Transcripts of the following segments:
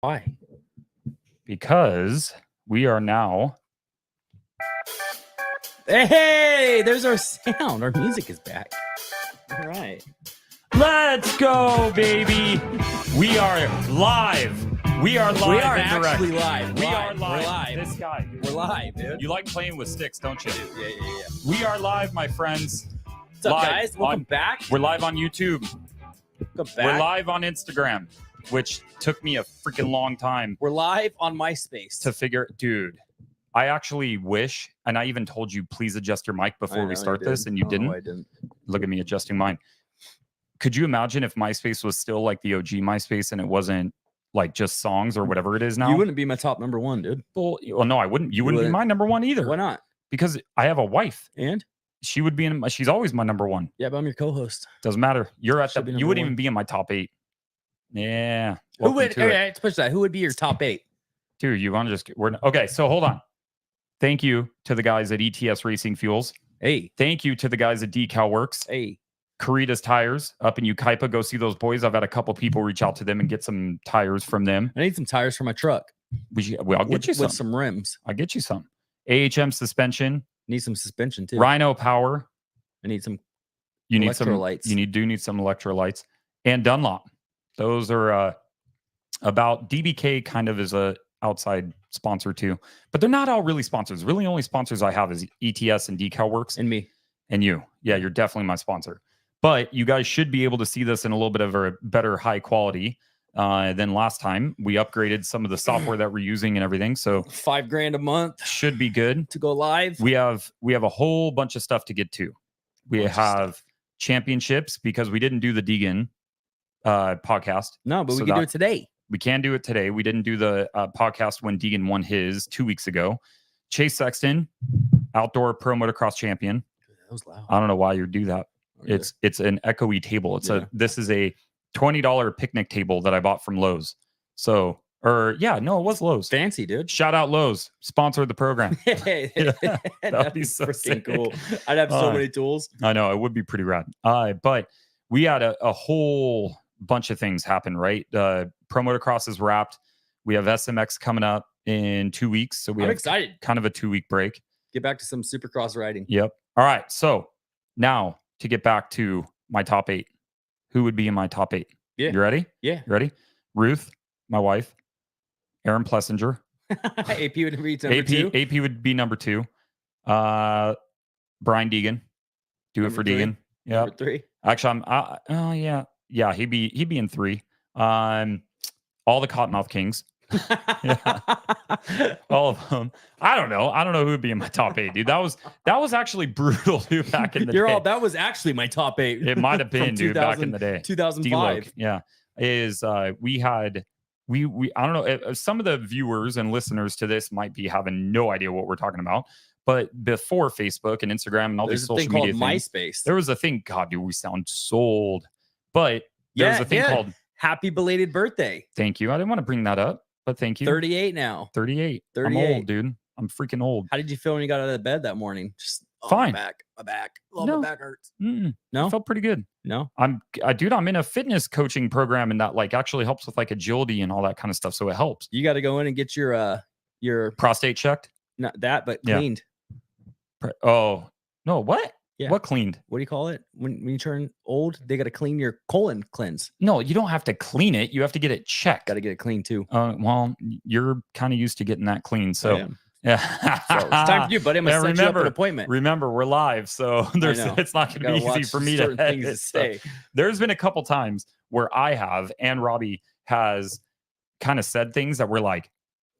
Why? Because we are now. Hey, there's our sound. Our music is back. All right. Let's go, baby. We are live. We are live. We are and direct. actually live. We are live. We're live. This guy. We're live, dude. You like playing with sticks, don't you? Yeah. We are live, my friends. What's up, guys? Welcome back. We're live on YouTube. Welcome back. We're live on Instagram, which took me a freaking long time. We're live on MySpace. To figure, dude, I actually wish, and I even told you, please adjust your mic before we start this, and you didn't. I didn't. Look at me adjusting mine. Could you imagine if MySpace was still like the OG MySpace and it wasn't like just songs or whatever it is now? You wouldn't be my top number one, dude. Well, no, I wouldn't. You wouldn't be my number one either. Why not? Because I have a wife. And? She would be in. She's always my number one. Yeah, but I'm your co-host. Doesn't matter. You're at the. You wouldn't one. even be in my top 8. Yeah. Who would? Let's push that. Who would be your top 8? Dude, you want to just? Okay. So hold on. Thank you to the guys at ETS Racing Fuels. Hey. Thank you to the guys at Decal Works. Hey. Caritas Tires up in Ukaipa. Go see those boys. I've had a couple people reach out to them and get some tires from them. I need some tires for my truck. I'll get you some. With some rims. I'll get you some. AHM suspension. Need some suspension too. Rhino power. I need some. You need some electrolytes. You do need some electrolytes. And Dunlop. Those are about DBK. Kind of is a outside sponsor too, but they're not all really sponsors. Really, only sponsors I have is ETS and Decal Works and me and you. Yeah, you're definitely my sponsor. But you guys should be able to see this in a little bit of a better high quality than last time. We upgraded some of the software that we're using and everything. So $5,000 a month should be good to go live. We have a whole bunch of stuff to get to. We have championships because we didn't do the Deegan podcast. No, but we can do it today. We can do it today. We didn't do the podcast when Deegan won his 2 weeks ago. Chase Sexton, outdoor pro motocross champion. That was loud. I don't know why you do that. Okay. It's an echoey table. This is a $20 picnic table that I bought from Lowe's. So, it was Lowe's. Fancy, dude. Shout out Lowe's, sponsor the program. That'd be so freaking cool. I'd have so many tools. I know, it would be pretty rad. But we had a whole bunch of things happen, right? Pro motocross is wrapped. We have SMX coming up in 2 weeks. So I'm excited. Kind of a 2-week break. Get back to some supercross riding. Yep. All right. So now to get back to my top 8, who would be in my top 8? Yeah. You ready? Yeah. You ready? Ruth, my wife. Aaron Plessinger. AP would be number 2. AP would be number 2. Brian Deegan. Do it for Deegan. Yeah. Number 3. Actually, yeah, he'd be in 3. All the Cottonmouth Kings. All of them. I don't know who would be in my top 8, dude. That was actually brutal, dude. Back in the day. That was actually my top 8. It might have been, dude, back in the day. 2005. Yeah, we had I don't know. Some of the viewers and listeners to this might be having no idea what we're talking about. But before Facebook and Instagram and all these social media things, MySpace. There was a thing. God, dude, we sound so old. But there was a thing called Happy Belated Birthday. Thank you. I didn't want to bring that up, but thank you. 38 now. 38. I'm old, dude. I'm freaking old. How did you feel when you got out of bed that morning? Just fine. My back. My back hurts. No, I felt pretty good. No, I'm in a fitness coaching program, and that like actually helps with like agility and all that kind of stuff. So it helps. You got to go in and get your prostate checked. Not that, but cleaned. Oh no, what? Yeah. What cleaned? What do you call it? When you turn old, they got to clean your colon cleanse. No, you don't have to clean it. You have to get it checked. Got to get it clean too. Well, you're kind of used to getting that clean. So yeah. So it's time for you, buddy. I'm going to set you up an appointment. Remember, we're live. So it's not going to be easy for me to things to say. There's been a couple times where I have, and Robbie has kind of said things that we're like,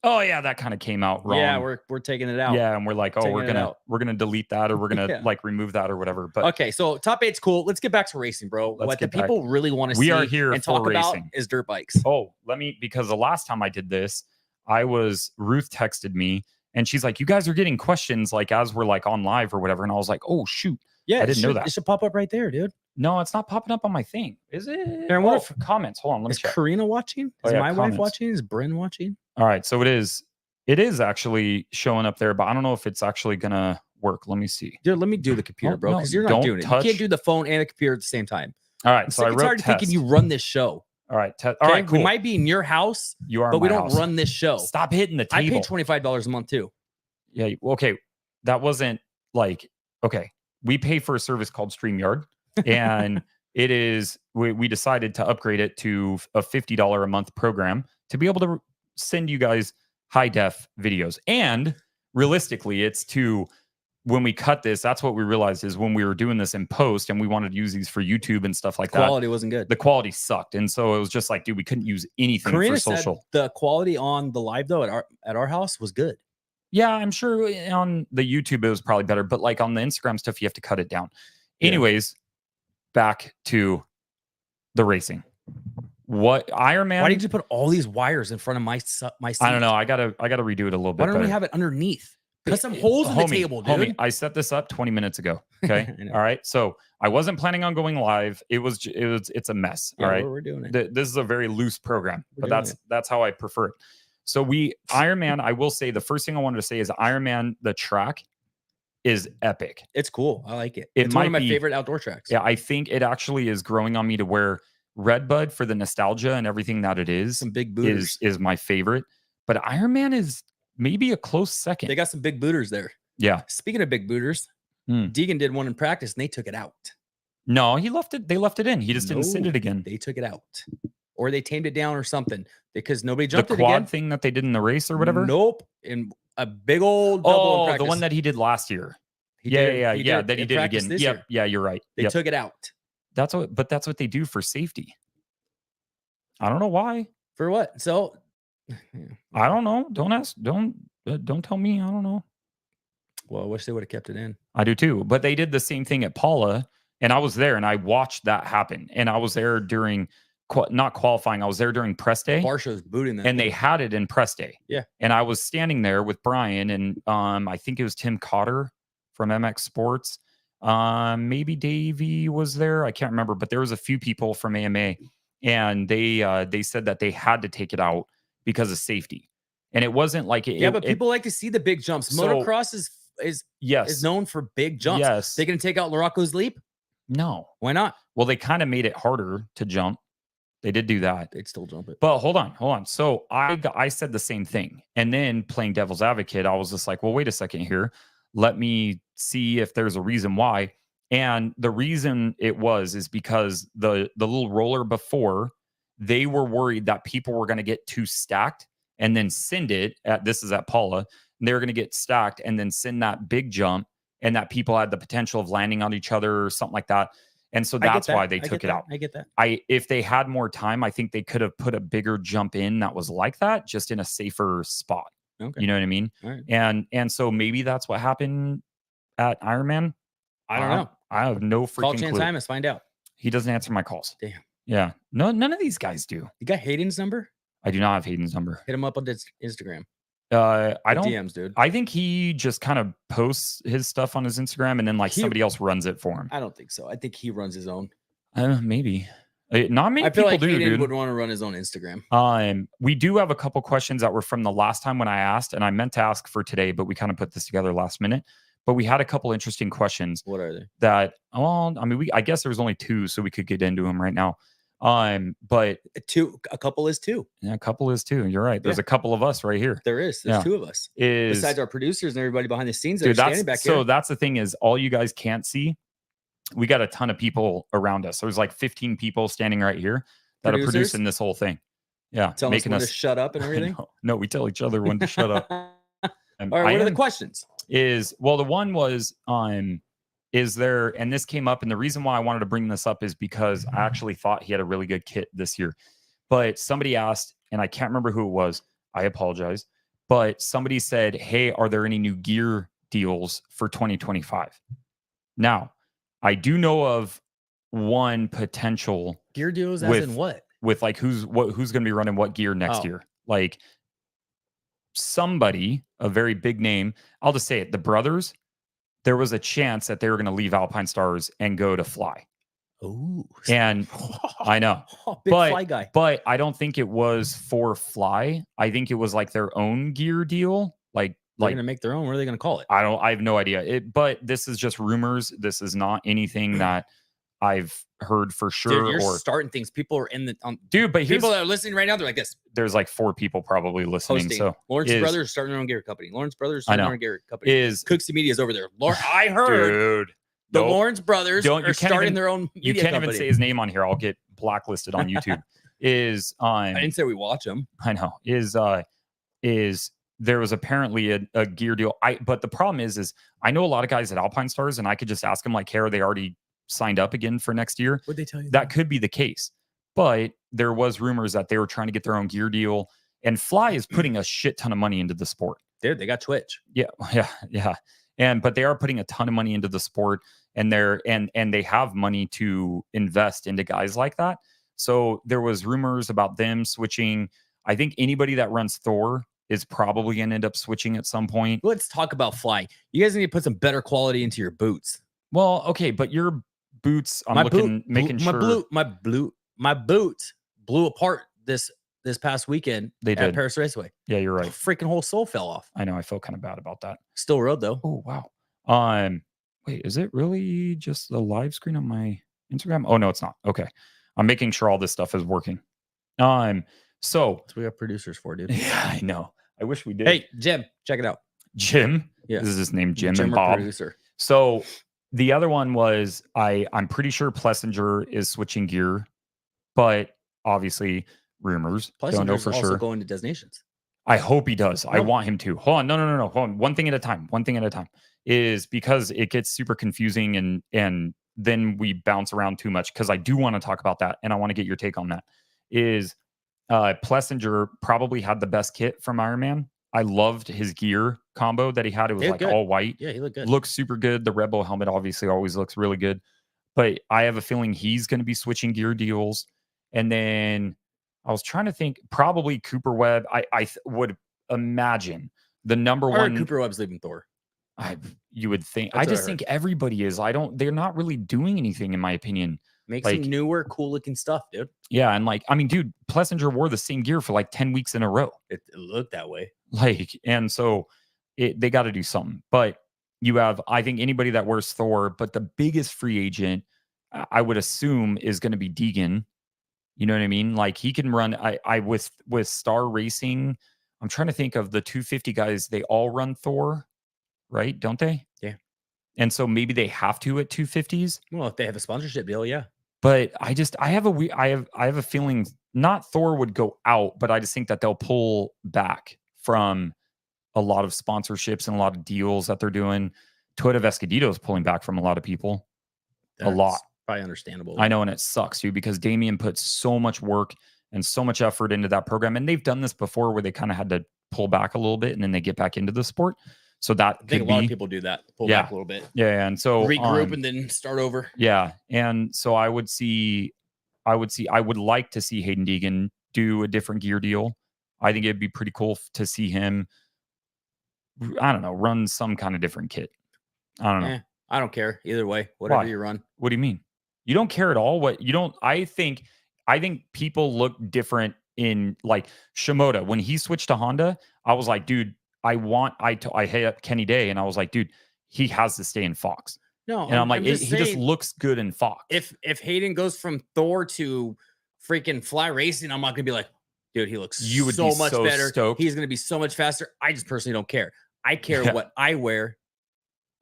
oh yeah, that kind of came out wrong. Yeah, we're taking it out. Yeah, and we're like, oh, we're gonna delete that, or we're gonna like remove that or whatever. But okay, so top 8's cool. Let's get back to racing, bro. What the people really want to see are here and talk about is dirt bikes. Oh, because the last time I did this, Ruth texted me and she's like, you guys are getting questions like as we're like on live or whatever, and I was like, oh shoot, yeah, I didn't know that. It should pop up right there, dude. No, it's not popping up on my thing. Is it? Aaron, what comments? Hold on, let me check. Is Karina watching? Is my wife watching? Is Bryn watching? All right, so it is actually showing up there, but I don't know if it's actually gonna work. Let me see. Dude, let me do the computer, bro, because you're not doing it. You can't do the phone and the computer at the same time. All right, so I wrote it's hard thinking you run this show. All right. All Okay? right. Cool. We might be in your house, You are. but in we my don't house. run this show. Stop hitting the table. I pay $25 a month too. Yeah. Okay. That wasn't like, okay. We pay for a service called StreamYard, and it is, we decided to upgrade it to a $50 a month program to be able to send you guys high def videos. And realistically, it's to, when we cut this, that's what we realized is when we were doing this in post and we wanted to use these for YouTube and stuff like that. Quality wasn't good. The quality sucked. And so it was just like, dude, we couldn't use anything Karina for social. said the quality on the live though at our house was good. Yeah, I'm sure on the YouTube it was probably better, but like on the Instagram stuff, you have to cut it down. Yeah. Anyways, back to the racing. What Ironman? Why did you put all these wires in front of my seat? I don't know. I gotta redo it a little bit. Why don't better. we have it underneath? Put some holes in the table, dude. Homie, I set this up 20 minutes ago. Okay. All right. So I wasn't planning on going live. It's a mess. Yeah, all right. we're doing it. This is a very loose program, We're but doing that's how I prefer it. So Ironman, I will say the first thing I wanted to say is Ironman, the track is epic. It's cool. I like it. It's one of my favorite outdoor tracks. Yeah, I think it actually is growing on me to where Redbud, for the nostalgia and everything that it is, some big booters is my favorite. But Ironman is maybe a close second. They got some big booters there. Yeah. Speaking of big booters, Deegan did one in practice and they took it out. No, he left it. They left it in. He just didn't send it again. They took it out, or they tamed it down or something because nobody jumped the it again. Quad thing that they did in the race or whatever. Nope, in a big old double in practice. The one that he did last year. He did that he did again. This year. Yeah, you're right. They took it out. That's what they do for safety. I don't know why. For what? So I don't know. Don't ask. Don't tell me. I don't know. Well, I wish they would have kept it in. I do too. But they did the same thing at Paula, and I was there and I watched that happen. And I was there during not qualifying. I was there during press day. Barshaw's booting that. And they had it in press day. Yeah. And I was standing there with Brian and I think it was Tim Cotter from MX Sports. Maybe Davey was there. I can't remember, but there was a few people from AMA, and they said that they had to take it out because of safety. And it wasn't like it. Yeah, but people like to see the big jumps. Motocross is known for big jumps. Yes. They going to take out Larocco's leap? No. Why not? Well, they kind of made it harder to jump. They did do that. They'd still jump it. But hold on. So I said the same thing. And then playing devil's advocate, I was just like, well, wait a second here. Let me see if there's a reason why. And the reason it is because the little roller before, they were worried that people were going to get too stacked and then send it this is at Paula. And they were going to get stacked and then send that big jump, and that people had the potential of landing on each other or something like that. And so that's why they took it out. I get that. If they had more time, I think they could have put a bigger jump in that was like that, just in a safer spot. Okay. You know what I mean? All right. And so maybe that's what happened at Ironman. I don't know. I have no freaking Call Chance clue. Hymas, find out. He doesn't answer my calls. Damn. Yeah. No, none of these guys do. You got Hayden's number? I do not have Hayden's number. Hit him up on Instagram. I don't. DMs, dude. I think he just kind of posts his stuff on his Instagram, and then somebody else runs it for him. I don't think so. I think he runs his own. Maybe. Not many I feel people like do, Hayden dude. would want to run his own Instagram. We do have a couple questions that were from the last time when I asked, and I meant to ask for today, but we kind of put this together last minute. But we had a couple interesting questions. What are they? That, well, I mean, I guess there was only two, so we could get into them right now. But a couple is two. Yeah, a couple is two. You're right. There's a couple of us right here. There's two of us. Besides our producers and everybody behind the scenes that are standing back here. So that's the thing is, all you guys can't see, we got a ton of people around us. There's like 15 people standing right here that are producing this whole thing. Yeah. Telling us when to shut up and everything. No, we tell each other when to shut up. All right, what are the questions? The one was is there, and this came up, and the reason why I wanted to bring this up is because I actually thought he had a really good kit this year. But somebody asked, and I can't remember who it was. I apologize. But somebody said, hey, are there any new gear deals for 2025? Now, I do know of one potential gear deals as in what? With like who's going to be running what gear next year. Like somebody, a very big name, I'll just say it, the brothers, there was a chance that they were going to leave Alpine Stars and go to Fly. Oh, and I know, big Fly guy. But I don't think it was for Fly. I think it was like their own gear deal. They're going to make their own. What are they going to call it? I have no idea. But this is just rumors. This is not anything that I've heard for sure. Dude, you're or starting things. People are in the dude, but people that are listening right now. They're like this. There's like 4 people probably listening. Posting. So Lawrence Brothers starting their own gear company. Lawrence Brothers starting their own gear company. Is Cooksy Media's over there. I heard dude. the Lawrence Brothers are starting their own media You can't company. even say his name on here. I'll get blacklisted on YouTube. I didn't say we watch him. I know. Is there was apparently a gear deal. But the problem is I know a lot of guys at Alpine Stars, and I could just ask them like, hey, are they already signed up again for next year? What'd they tell you? That could be the case. But there was rumors that they were trying to get their own gear deal, and Fly is putting a shit ton of money into the sport. Dude, they got Twitch. Yeah. But they are putting a ton of money into the sport, and they have money to invest into guys like that. So there was rumors about them switching. I think anybody that runs Thor is probably going to end up switching at some point. Let's talk about Fly. You guys need to put some better quality into your boots. Well, okay, but your boots, my boots blew apart this past weekend at Paris Raceway. Yeah, you're right. The freaking whole sole fell off. I know. I felt kind of bad about that. Still rode though. Oh wow. Wait, is it really just the live screen on my Instagram? Oh no, it's not. Okay, I'm making sure all this stuff is working. So that's what we got producers for, dude. Yeah, I know. I wish we did. Hey, Jim, check it out. Jim? Yeah. This is his name, Jim and Bob. Producer. So the other one was I'm pretty sure Plessinger is switching gear, but obviously rumors. Don't know for also sure. Going to destinations. I hope he does. No. I want him to. Hold on. No. Hold on. One thing at a time. Is because it gets super confusing and then we bounce around too much, because I do want to talk about that and I want to get your take on that. Is Plessinger probably had the best kit from Ironman. I loved his gear combo that he had. It was like all white. Yeah, he looked good. Looks super good. The Red Bull helmet obviously always looks really good. But I have a feeling he's going to be switching gear deals. And then I was trying to think, probably Cooper Webb. I would imagine the number one. Cooper Webb's leaving Thor. You would think. I just think everybody is. They're not really doing anything, in my opinion. Make some newer, cool looking stuff, dude. Yeah. And dude, Plessinger wore the same gear for like 10 weeks in a row. It looked that way. And so they got to do something. But you have, I think, anybody that wears Thor, but the biggest free agent, I would assume, is going to be Deegan. You know what I mean? Like, he can run. With Star Racing, I'm trying to think of the 250 guys. They all run Thor, right? Don't they? Yeah. And so maybe they have to at 250s. Well, if they have a sponsorship deal, yeah. But I have a feeling not Thor would go out, but I just think that they'll pull back from a lot of sponsorships and a lot of deals that they're doing. Toyota Vescadito is pulling back from a lot of people. That's a lot. Probably understandable. I know, and it sucks too, because Damien put so much work and so much effort into that program. And they've done this before where they kind of had to pull back a little bit and then they get back into the sport. So that I think a lot of people do that. Pull back a little bit. Yeah. And so regroup and then start over. Yeah. And so I would like to see Hayden Deegan do a different gear deal. I think it'd be pretty cool to see him, I don't know, run some kind of different kit. I don't know. I don't care either way. Whatever you run. What do you mean? You don't care at all? What you don't? I think people look different in, like, Shimoda. When he switched to Honda, I was like, dude, I hit up Kenny Day and I was like, dude, he has to stay in Fox. No, and I'm like, he just looks good in Fox. If Hayden goes from Thor to freaking Fly Racing, I'm not gonna be like, dude, he looks so much better. Stoked. He's gonna be so much faster. I just personally don't care. I care what I wear.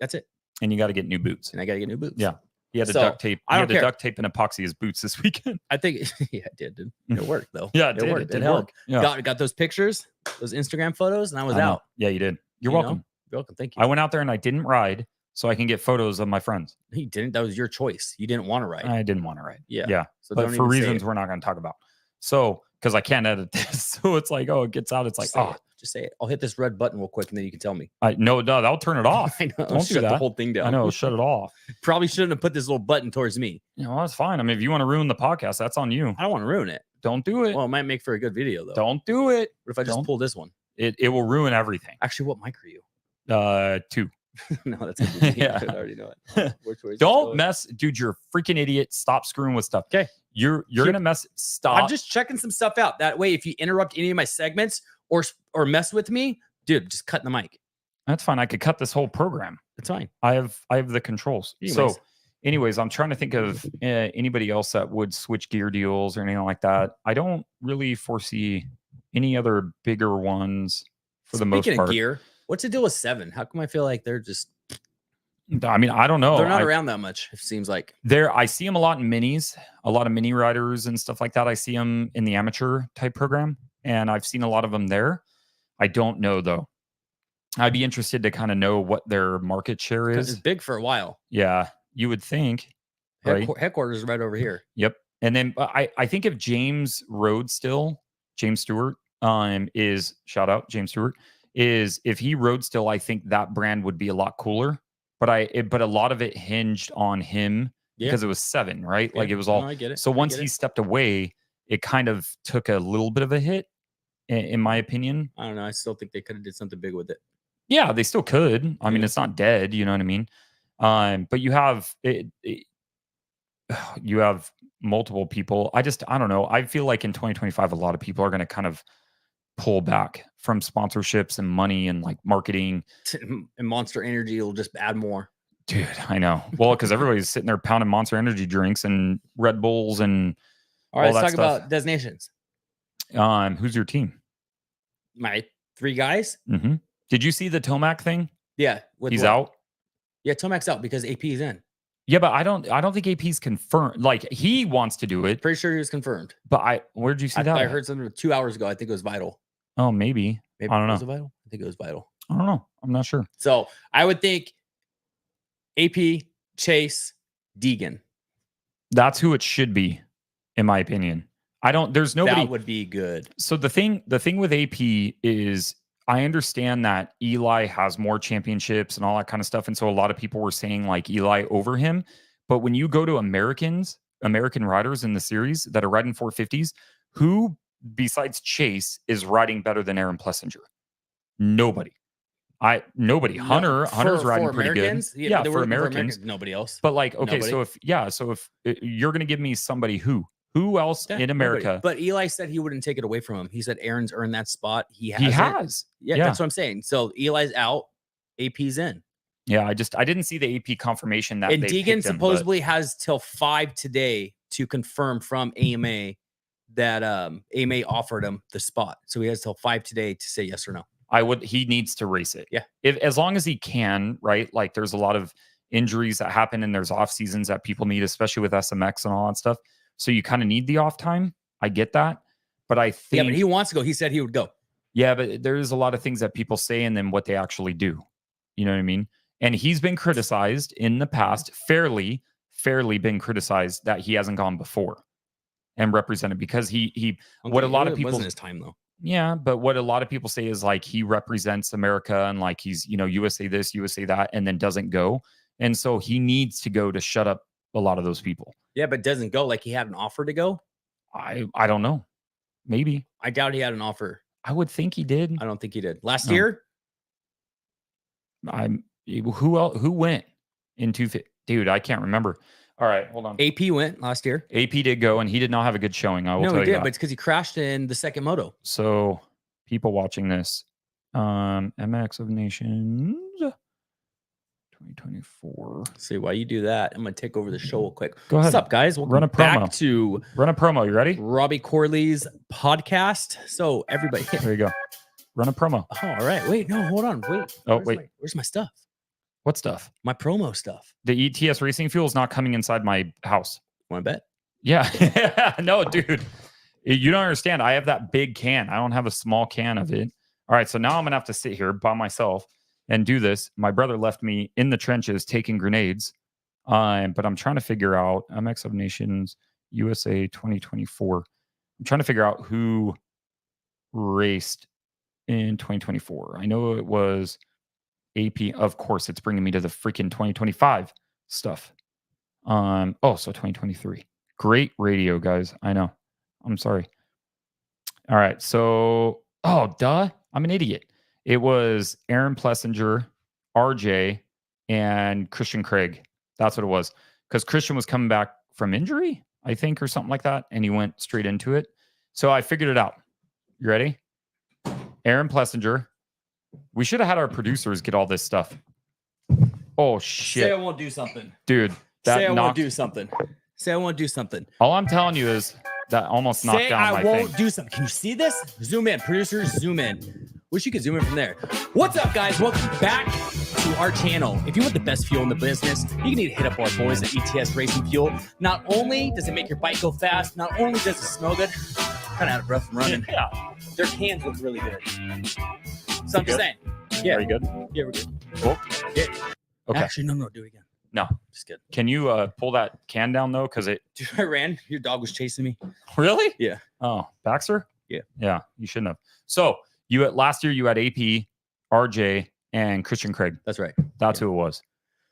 That's it. And you got to get new boots. And I got to get new boots. Yeah. He had to duct tape. He had to duct tape and epoxy his boots this weekend. I think, yeah, it did. It worked though. Yeah, it worked. It helped. Yeah. Got those pictures, those Instagram photos, and I was out. Yeah, you did. You're welcome. You're welcome. Thank you. I went out there and I didn't ride so I can get photos of my friends. He didn't. That was your choice. You didn't want to ride. I didn't want to ride. Yeah. Yeah. So but for reasons we're not going to talk about. So, because I can't edit this. So it's like, it gets out. It's like, just say it. I'll hit this red button real quick and then you can tell me. No, that'll turn it off. I know. Don't do that. The whole thing down. I know. Shut it off. Probably shouldn't have put this little button towards me. That's fine. I mean, if you want to ruin the podcast, that's on you. I don't want to ruin it. Don't do it. Well, it might make for a good video though. Don't do it. What if I just pull this one? It will ruin everything. Actually, what mic are you? 2. No, that's gonna be me. Yeah. I already know it. Don't mess, dude. You're a freaking idiot. Stop screwing with stuff. Okay. You're gonna mess. Stop. I'm just checking some stuff out. That way, if you interrupt any of my segments or mess with me, dude, just cut the mic. That's fine. I could cut this whole program. It's fine. I have the controls. Anyways. So anyways, I'm trying to think of anybody else that would switch gear deals or anything like that. I don't really foresee any other bigger ones for the most Speaking part. of gear, what's the deal with 7? How come I feel like they're just I mean, I don't know. they're not around that much, it seems like. I see them a lot in minis, a lot of mini riders and stuff like that. I see them in the amateur type program, and I've seen a lot of them there. I don't know though. I'd be interested to kind of know what their market share is. It's big for a while. Yeah, you would think. Right? Headquarters is right over here. Yep. And then I think if James Stewart, is shout out James Stewart, is if he rode still, I think that brand would be a lot cooler. But a lot of it hinged on him because it was 7, right? Yeah. Like it was all. No, I get it. So once he stepped away, it kind of took a little bit of a hit, in my opinion. I don't know. I still think they could have did something big with it. Yeah, they still could. I mean, it's not dead. You know what I mean? But you have you have multiple people. I don't know. I feel like in 2025, a lot of people are going to kind of pull back from sponsorships and money and like marketing. And Monster Energy will just add more. Dude, I know. Well, because everybody's sitting there pounding Monster Energy drinks and Red Bulls and all right, let's talk about designations. Who's your team? My 3 guys. Mm-hmm. Did you see the Tomac thing? Yeah, he's out. Yeah, Tomac's out because AP is in. Yeah, but I don't think AP's confirmed. Like he wants to do it. Pretty sure he was confirmed. But where'd you see that? I heard something 2 hours ago. I think it was Vital. Oh, maybe. I don't know. Was it Vital? I think it was Vital. I don't know. I'm not sure. So I would think AP, Chase, Deegan. That's who it should be, in my opinion. There's nobody. That would be good. So the thing with AP is I understand that Eli has more championships and all that kind of stuff. And so a lot of people were saying like Eli over him. But when you go to American riders in the series that are riding 450s, who besides Chase is riding better than Aaron Plessinger? Nobody. Hunter's riding pretty good. Yeah, for Americans, nobody else. But like, okay, nobody. So if you're going to give me somebody who else in America? Nobody. But Eli said he wouldn't take it away from him. He said Aaron's earned that spot. He has. Yeah, that's what I'm saying. So Eli's out, AP's in. Yeah, I didn't see the AP confirmation that. And Deegan supposedly has till 5 today to confirm from AMA that AMA offered him the spot. So he has till 5 today to say yes or no. He needs to race it. Yeah. As long as he can, right? Like there's a lot of injuries that happen and there's off seasons that people need, especially with SMX and all that stuff. So you kind of need the off time. I get that. But I think. Yeah, but he wants to go. He said he would go. Yeah, but there's a lot of things that people say and then what they actually do. You know what I mean? And he's been criticized in the past, fairly been criticized that he hasn't gone before and represented because what a lot of people. It wasn't his time though. Yeah, but what a lot of people say is like he represents America and like he's, USA this, USA that, and then doesn't go. And so he needs to go to shut up a lot of those people. Yeah, but doesn't go like he had an offer to go? I don't know. Maybe. I doubt he had an offer. I would think he did. I don't think he did. Last year? Who went in 250? Dude, I can't remember. All right, hold on. AP went last year. AP did go, and he did not have a good showing. I will tell you that. But it's because he crashed in the second moto. So, people watching this, MX of Nations 2024. See why you do that. I'm gonna take over the show real quick. Go ahead. What's up, guys? Welcome Run a promo. back to Run a promo. You ready? Robbie Corley's podcast. So everybody, there you go. Run a promo. Oh, all right. Wait, no, hold on. Wait. Where's my stuff? What stuff? My promo stuff. The ETS Racing Fuel is not coming inside my house. Want to bet? Yeah. No, dude. You don't understand. I have that big can. I don't have a small can of it. All right. So now I'm going to have to sit here by myself and do this. My brother left me in the trenches taking grenades. But I'm trying to figure out MX of Nations USA 2024. I'm trying to figure out who raced in 2024. I know it was AP. Of course, it's bringing me to the freaking 2025 stuff. So 2023. Great radio, guys. I know. I'm sorry. All right. So, duh. I'm an idiot. It was Aaron Plessinger, RJ, and Christian Craig. That's what it was. Because Christian was coming back from injury, I think, or something like that. And he went straight into it. So I figured it out. You ready? Aaron Plessinger. We should have had our producers get all this stuff. Oh, shit. Say I won't do something. Dude, That Say I won't knocked- do something. Say I won't do something. All I'm telling you is that almost knocked Say down my I won't thing. do something. Can you see this? Zoom in, producers, zoom in. Wish you could zoom in from there. What's up, guys? Welcome back to our channel. If you want the best fuel in the business, you need to hit up our boys at ETS Racing Fuel. Not only does it make your bike go fast, not only does it smell good, kind of out of breath from running. Yeah. Their cans look really good. So I'm just saying. Yeah. Very good. Yeah, we're good. Cool. Yeah. Okay. Actually, no, do it again. No. Just good. Can you pull that can down though? Because it Dude, I ran. Your dog was chasing me. really? Yeah. Oh, Baxter? Yeah. Yeah. You shouldn't have. So last year you had AP, RJ, and Christian Craig. That's right. That's who it was.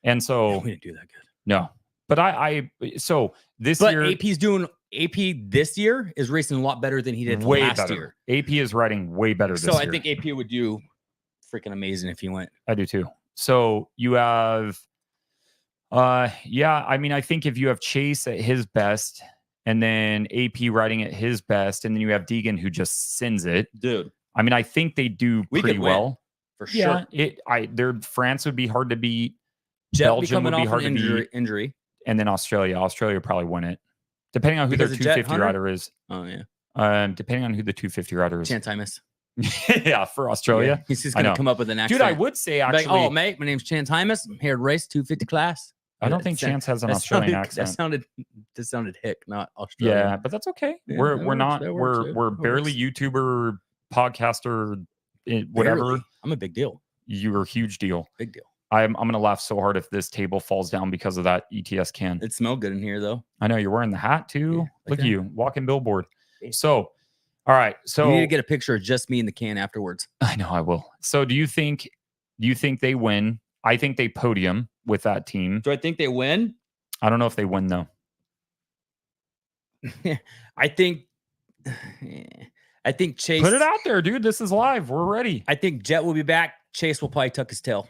And so We didn't do that good. no. But so this But year AP this year is racing a lot better than he did way last better. year. AP is riding way better this So year. I think AP would do freaking amazing if he went. I do too. So you have I mean, I think if you have Chase at his best and then AP riding at his best, and then you have Deegan who just sends it. Dude. I mean, I think they do We pretty could win, well. for sure. Yeah, France would be hard to beat. Jet Belgium would coming be off hard an to beat. injury. And then Australia would probably win it. Depending on who Because their of Jet 250 Hunter? rider is. Oh yeah. Depending on who the 250 rider is. Chance Hymas. Yeah, for Australia. Yeah. He's just I gonna know. come up with an accent. Dude, I would say Be actually, like, oh mate, my name's Chance Hymas. I'm here to race 250 class. I don't think Chance has an That Australian sounded- accent. That sounded hick, not Australian. Yeah, but that's okay. Yeah, we're that we're not works, that we're works. barely YouTuber, podcaster, whatever. Barely. I'm a big deal. You're a huge deal. Big deal. I'm gonna laugh so hard if this table falls down because of that ETS can. It smelled good in here though. I know you're wearing the hat too. Yeah, like Look that. at you walking billboard. Yeah. So, all right. So You need to get a picture of just me in the can afterwards. I know I will. So do you think they win? I think they podium with that team. Do I think they win? I don't know if they win though. I think Chase. Put it out there, dude. This is live. We're ready. I think Jet will be back. Chase will probably tuck his tail.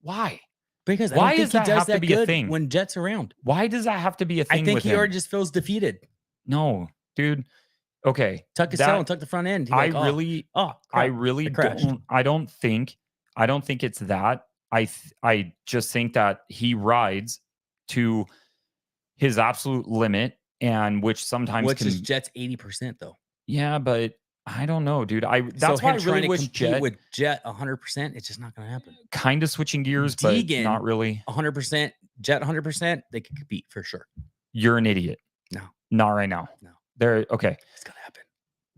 Why? Because Why I don't does think that he does have to that be a good thing? when Jet's around. Why does that have to be a thing? I think with he him? already just feels defeated. No, dude. Okay. Tuck his that- tail and tuck the front end. He's like, I really I crashed. I don't think it's that. I just think that he rides to his absolute limit, and which sometimes which can is Jet's 80% though. yeah, but I don't know, dude. That's So why I him trying really to wish compete Jet with Jet 100%. It's just not going to happen. kind of switching gears, but Deegan- not really. 100%, Jet 100%. They could compete for sure. You're an idiot. No. Not right now. No. There. Okay. It's going to happen.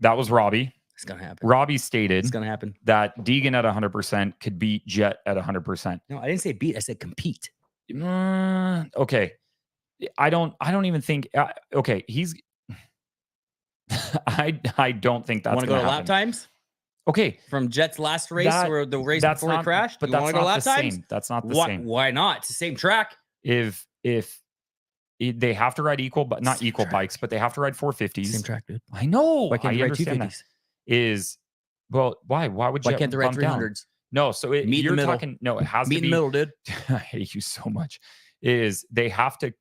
That was Robbie. It's going to happen. Robbie stated It's going to happen. that Deegan at 100% could beat Jet at 100%. No, I didn't say beat. I said compete. Okay. I don't even think. Okay, he's. I don't think that's Want to go gonna to lap happen. times Okay, from Jet's last race or the race that's before he not- crashed? but You that's want to go not lap the times? same. That's not the Why, same. why not? It's the same track. If they have to ride equal, but not Same equal track. bikes, but they have to ride 450s. Same track, dude. I know. Why can't I they ride understand that. 250s? Is well, why? Why would Why Jet can't they ride bump down? 300s? No, so Meet in the you're middle. talking. No, it has Meet to in be. the middle, dude. I hate you so much. Is they have to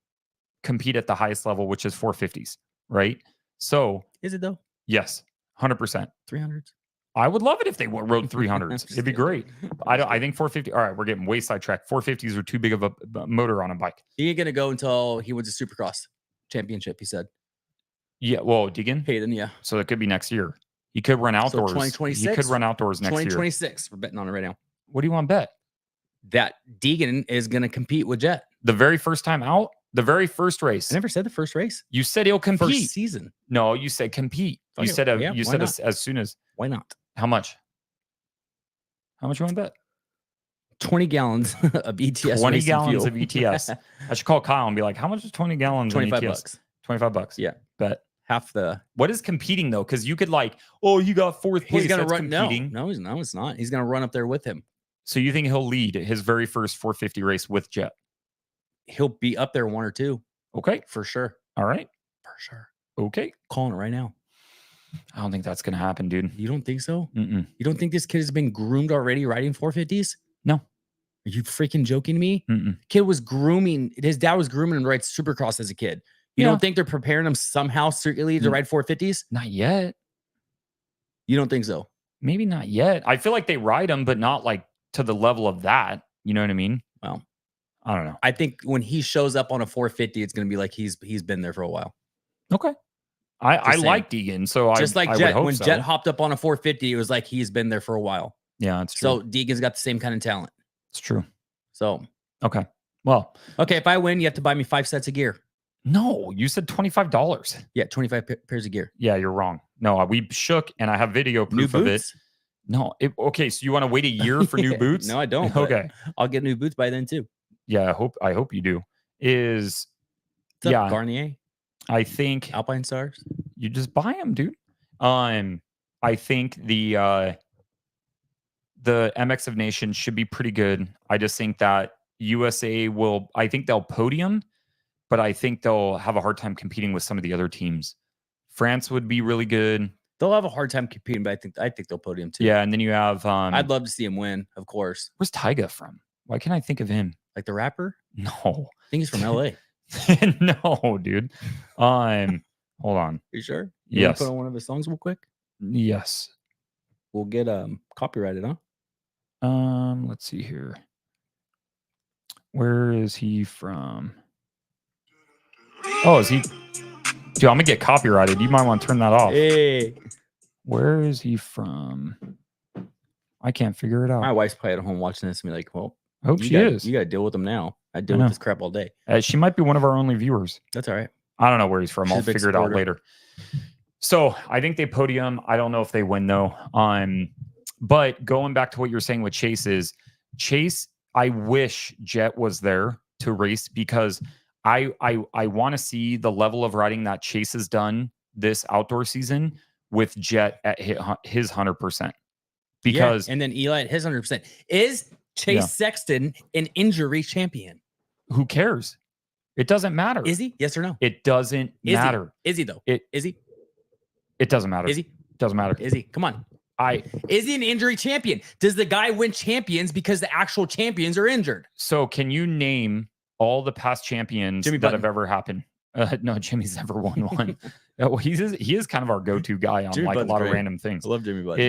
compete at the highest level, which is 450s, right? So Is it though? yes, 100%. 300s? I would love it if they rode 300s. Just It'd be kidding. great. I think 450. All right, we're getting way sidetracked. 450s are too big of a motor on a bike. He ain't gonna go until he wins a Supercross championship. He said. Yeah, well, Deegan. Hayden, yeah. So it could be next year. He could run outdoors. 2026? He could run outdoors next year. 2026. We're betting on it right now. What do you want to bet? That Deegan is gonna compete with Jet. The very first time out, the very first race. I never said the first race. You said he'll compete. First season. No, you said compete. You Okay, said yeah, you why said not? as soon as Why not? how much? How much you want to bet? 20 gallons of ETS. 20 racing gallons fuel. of ETS. I should call Kyle and be like, how much is 20 gallons 25 of ETS? bucks. 25 bucks. Yeah. Bet. Half the. What is competing though? Because you could like, oh, you got fourth place. He's gonna That's run. competing. No, it's not. He's gonna run up there with him. So you think he'll lead his very first 450 race with Jet? He'll be up there one or two Okay. for sure. All right. For sure. Okay. Calling it right now. I don't think that's gonna happen, dude. You don't think so? Mm-mm. You don't think this kid has been groomed already riding 450s? No. Are you freaking joking to me? Mm-mm. Kid was grooming. His dad was grooming him to ride Supercross as a kid. You Yeah. don't think they're preparing him somehow secretly to Mm. ride 450s? Not yet. You don't think so? Maybe not yet. I feel like they ride them, but not like to the level of that. You know what I mean? Well, I don't know. I think when he shows up on a 450, it's going to be like he's been there for a while. Okay. I saying. like Deegan, so Just I like would Jet, hope when so. Jet hopped up on a 450, it was like he's been there for a while. Yeah, it's true. So Deegan's got the same kind of talent. It's true. So okay. Well, okay, if I win, you have to buy me 5 sets of gear. no, you said $25. Yeah, 25 pairs of gear. Yeah, you're wrong. No, we shook, and I have video proof New of it. boots? No, okay. So you want to wait a year for new boots? No, I don't. but Okay. I'll get new boots by then too. Yeah, I hope you do. What's up, Garnier? I think Alpine Stars. you just buy them, dude. I think the MX of Nations should be pretty good. I just think that USA will. I think they'll podium, but I think they'll have a hard time competing with some of the other teams. France would be really good. They'll have a hard time competing, but I think they'll podium too. Yeah, and then you have. I'd love to see him win, of course. Where's Tyga from? Why can't I think of him? Like the rapper? No, I think he's from LA. no, dude. Hold on. You sure? You Yes. Put on one of his songs real quick. Yes. We'll get copyrighted, huh? Let's see here. Where is he from? Oh, is he? Dude, I'm gonna get copyrighted. You might want to turn that off. Hey. Where is he from? I can't figure it out. My wife's probably at home watching this and be like, well, I hope she You is. got to deal with them now. I deal with this crap all day. She might be one of our only viewers. That's all right. I don't know where he's from. She's I'll a big figure it out supporter. later. So I think they podium. I don't know if they win though. But going back to what you're saying with Chase is Chase. I wish Jet was there to race because I want to see the level of riding that Chase has done this outdoor season with Jet at his 100%. Because and then Eli at his 100%. Is Chase Sexton an injury champion? Who cares? It doesn't matter. Is he? Yes or no? It doesn't matter. Is he though? Is he? It doesn't matter. Is he? Doesn't matter. Is he? Come on. Is he an injury champion? Does the guy win champions because the actual champions are injured? So can you name all the past champions that have ever happened? No, Jimmy's never won one. He is kind of our go-to guy on Jimmy like Butt's a lot great. of random things. I love Jimmy Butt.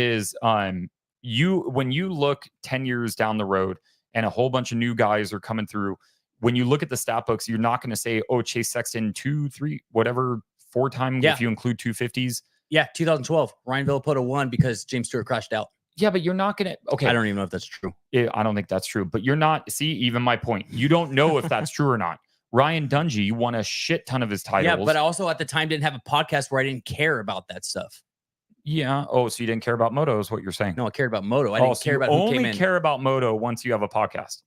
When you look 10 years down the road and a whole bunch of new guys are coming through, when you look at the stat books, you're not going to say, oh, Chase Sexton 2, 3, whatever, 4 times if you include 250s. Yeah, 2012. Ryan Villapoto won because James Stewart crashed out. Yeah, but you're not going to. Okay. I don't even know if that's true. I don't think that's true, but you're not. See, even my point. You don't know if that's true or not. Ryan Dungey won a shit ton of his titles. Yeah, but I also at the time didn't have a podcast where I didn't care about that stuff. Yeah. Oh, so you didn't care about Moto is what you're saying? No, I cared about Moto. I didn't care about who came in. Only care about Moto once you have a podcast.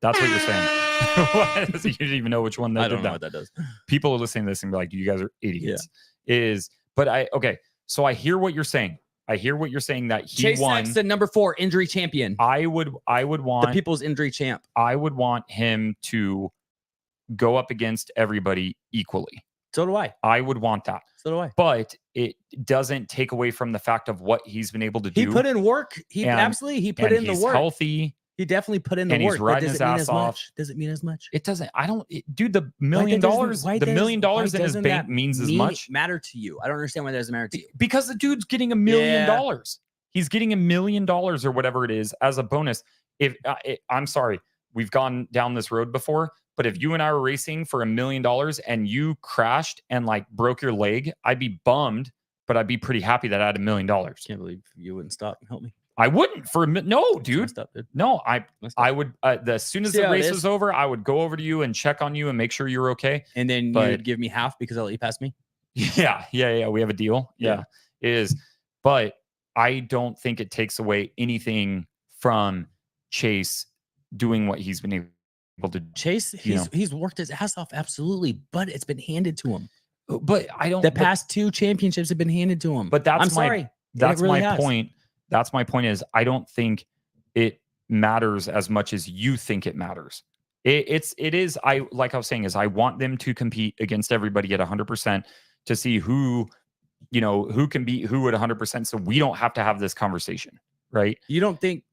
That's what you're saying. So you didn't even know which one that I don't did know that. what that does. People are listening to this and be like, you guys are idiots. Okay. So I hear what you're saying. I hear what you're saying that he Chase won. Sexton, number 4, injury champion. I would want the people's injury champ. I would want him to go up against everybody equally. So do I. I would want that. So do I. But it doesn't take away from the fact of what he's been able to do. He put in work. He put in the work. Healthy. He definitely put in the and work. He's riding his ass off. Does it mean as much? It doesn't. Dude, the $1 million, $1 million in his bank means as much. Matter to you? I don't understand why that doesn't matter to you. Because the dude's getting $1 million. He's getting $1 million or whatever it is as a bonus. I'm sorry, we've gone down this road before, but if you and I were racing for $1 million and you crashed and like broke your leg, I'd be bummed, but I'd be pretty happy that I had $1 million. Can't believe you wouldn't stop and help me. I wouldn't no, dude. Up, dude. No, I would. As soon as the race was over, I would go over to you and check on you and make sure you're okay. And then you'd give me half because I'll let you pass me. Yeah. We have a deal. Yeah, it is. But I don't think it takes away anything from Chase doing what he's been able to. Chase, he's worked his ass off, absolutely, but it's been handed to him. But I don't. The past 2 championships have been handed to him. But that's sorry. That's my point. That's my point is I don't think it matters as much as you think it matters. It is. Like I was saying is I want them to compete against everybody at 100% to see who can beat who at 100%. So we don't have to have this conversation, right? You don't think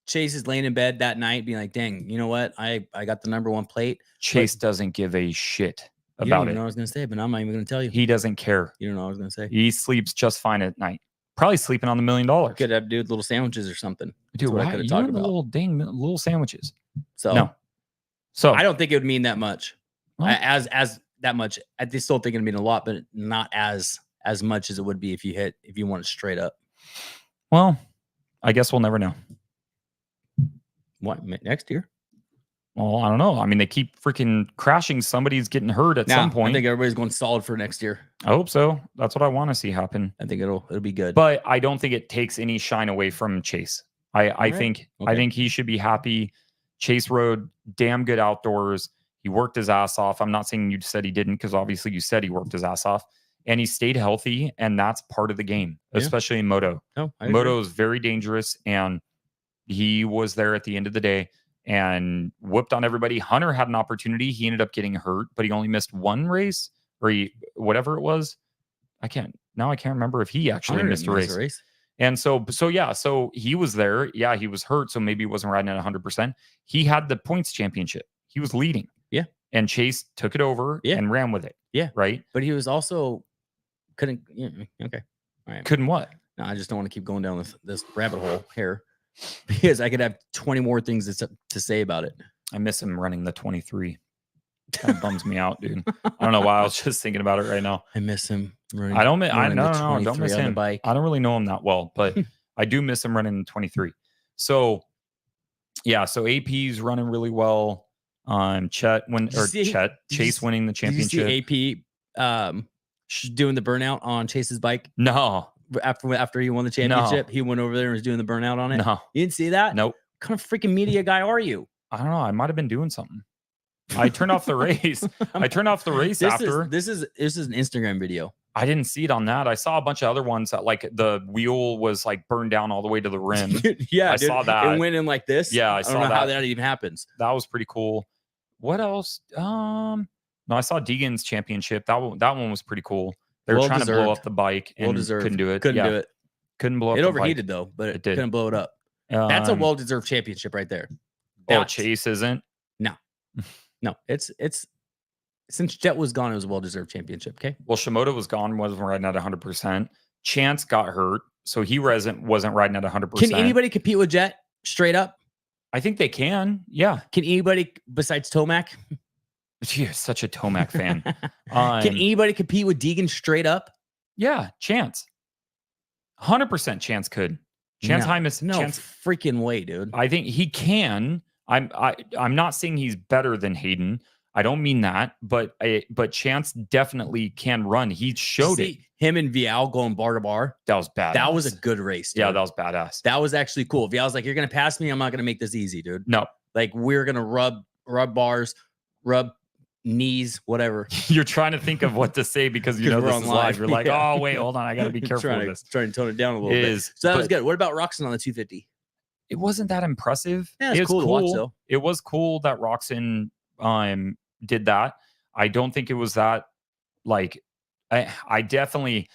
Chase is laying in bed that night being like, dang, you know what? I got the #1 plate. Chase doesn't give a shit about you don't it. know what I was going to say, but I'm not even going to tell you. He doesn't care. You don't know what I was going to say. He sleeps just fine at night. Probably sleeping on the $1 million. Could have dude little sandwiches or something. Dude, what I could have talked about. Little sandwiches. So no. So I don't think it would mean that much. Well- As that much. I still think it'd mean a lot, but not as much as it would be if you want it straight up. well, I guess we'll never know. What, next year? Well, I don't know. I mean, they keep freaking crashing. Somebody's getting hurt at some point. I think everybody's going solid for next year. I hope so. That's what I want to see happen. I think it'll be good. But I don't think it takes any shine away from Chase. I think he should be happy. Chase rode damn good outdoors. He worked his ass off. I'm not saying you said he didn't, because obviously you said he worked his ass off, and he stayed healthy, and that's part of the game, especially in Moto. No, Moto is very dangerous, and he was there at the end of the day and whooped on everybody. Hunter had an opportunity. He ended up getting hurt, but he only missed one race, or whatever it was. I can't remember if he actually missed a race. And so he was there. Yeah, he was hurt, so maybe he wasn't riding at 100%. He had the points championship. He was leading. Yeah. And Chase took it over and ran with it. Yeah. Right? But he was also couldn't. Yeah, okay. All right. Couldn't what? No, I just don't want to keep going down this rabbit hole here, because I could have 20 more things to say about it. I miss him running the 23. That bums me out, dude. I don't know why. I was just thinking about it right now. I miss him running. I don't miss him. Bike. I don't really know him that well, but I do miss him running the 23. So yeah, so AP's running really well. Chase winning the championship. Did you see AP doing the burnout on Chase's bike? No. After he won the championship, he went over there and was doing the burnout on it. No. You didn't see that? Nope. What kind of freaking media guy are you? I don't know. I might have been doing something. I turned off the race. After. This is an Instagram video. I didn't see it on that. I saw a bunch of other ones that, like, the wheel was like burned down all the way to the rim. Yeah, I saw that. It went in like this. Yeah, I don't know how that even happens. That was pretty cool. What else? No, I saw Deegan's championship. That one was pretty cool. They were trying to blow up the bike and couldn't do it. Couldn't do it. Couldn't blow up. It overheated though, but it couldn't blow it up. That's a well-deserved championship right there. Chase isn't. No, it's since Jet was gone, it was a well-deserved championship. Okay. Well, Shimoda was gone, wasn't riding at 100%. Chance got hurt, so he wasn't riding at 100%. Can anybody compete with Jet straight up? I think they can. Yeah. Can anybody besides Tomac? You're such a Tomac fan. Can anybody compete with Deegan straight up? Yeah, Chance. 100% Chance could. Chance Hymas. No freaking way, dude. I think he can. I'm not saying he's better than Hayden. I don't mean that, but Chance definitely can run. He showed it. Him and Vial going bar to bar. That was bad. That was a good race, dude. Yeah, that was badass. That was actually cool. Vial's like, you're gonna pass me. I'm not gonna make this easy, dude. No. Like, we're gonna rub bars, rub knees, whatever. You're trying to think of what to say because you know this is live. You're like, oh wait, hold on, I gotta be careful with this. Trying to tone it down a little bit. So that was good. What about Roxon on the 250? It wasn't that impressive. Yeah, it's cool to watch, though. It was cool that Roxon did that. I don't think it was that, like, I definitely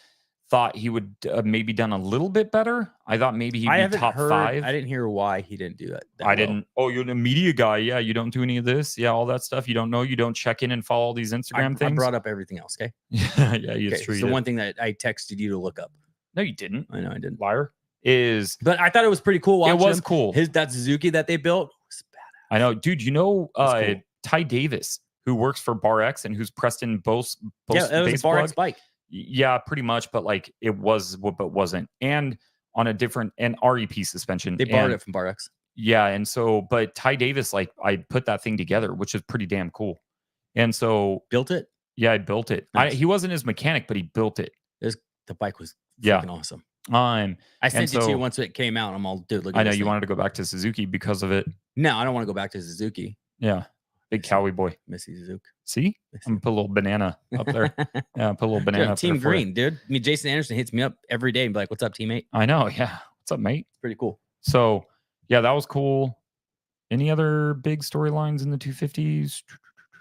thought he would maybe done a little bit better. I thought maybe he'd be top 5. I didn't hear why he didn't do that. Didn't. Oh, you're the media guy. Yeah, you don't do any of this. Yeah, all that stuff. You don't know. You don't check in and follow all these Instagram things. I brought up everything else. Okay. Yeah, it's true. It's the one thing that I texted you to look up. No, you didn't. I know I didn't. Liar. But I thought it was pretty cool watching it was cool. That Suzuki that they built was badass. I know, dude. You know, cool. Ty Davis, who works for Bar X and who's pressed in both yeah, it was a Bar X bike. Yeah, pretty much, but like it was, but wasn't. And on a different REP suspension. They borrowed it from Bar X. Yeah, and so, but Ty Davis, like, I put that thing together, which is pretty damn cool. And so built it. Yeah, I built it. Nice. He wasn't his mechanic, but he built it. The bike was freaking awesome. I sent it to you once it came out. I'm all, dude, look at I know you wanted to go back to Suzuki because of it. No, I don't want to go back to Suzuki. Yeah. Big Cowie boy. Missy Suzuki. See? I'm gonna put a little banana up there. Yeah, put a little banana up Team there Green, dude. I mean, Jason Anderson hits me up every day and be like, what's up, teammate? I know, yeah. What's up, mate? Pretty cool. So, yeah, that was cool. Any other big storylines in the 250s?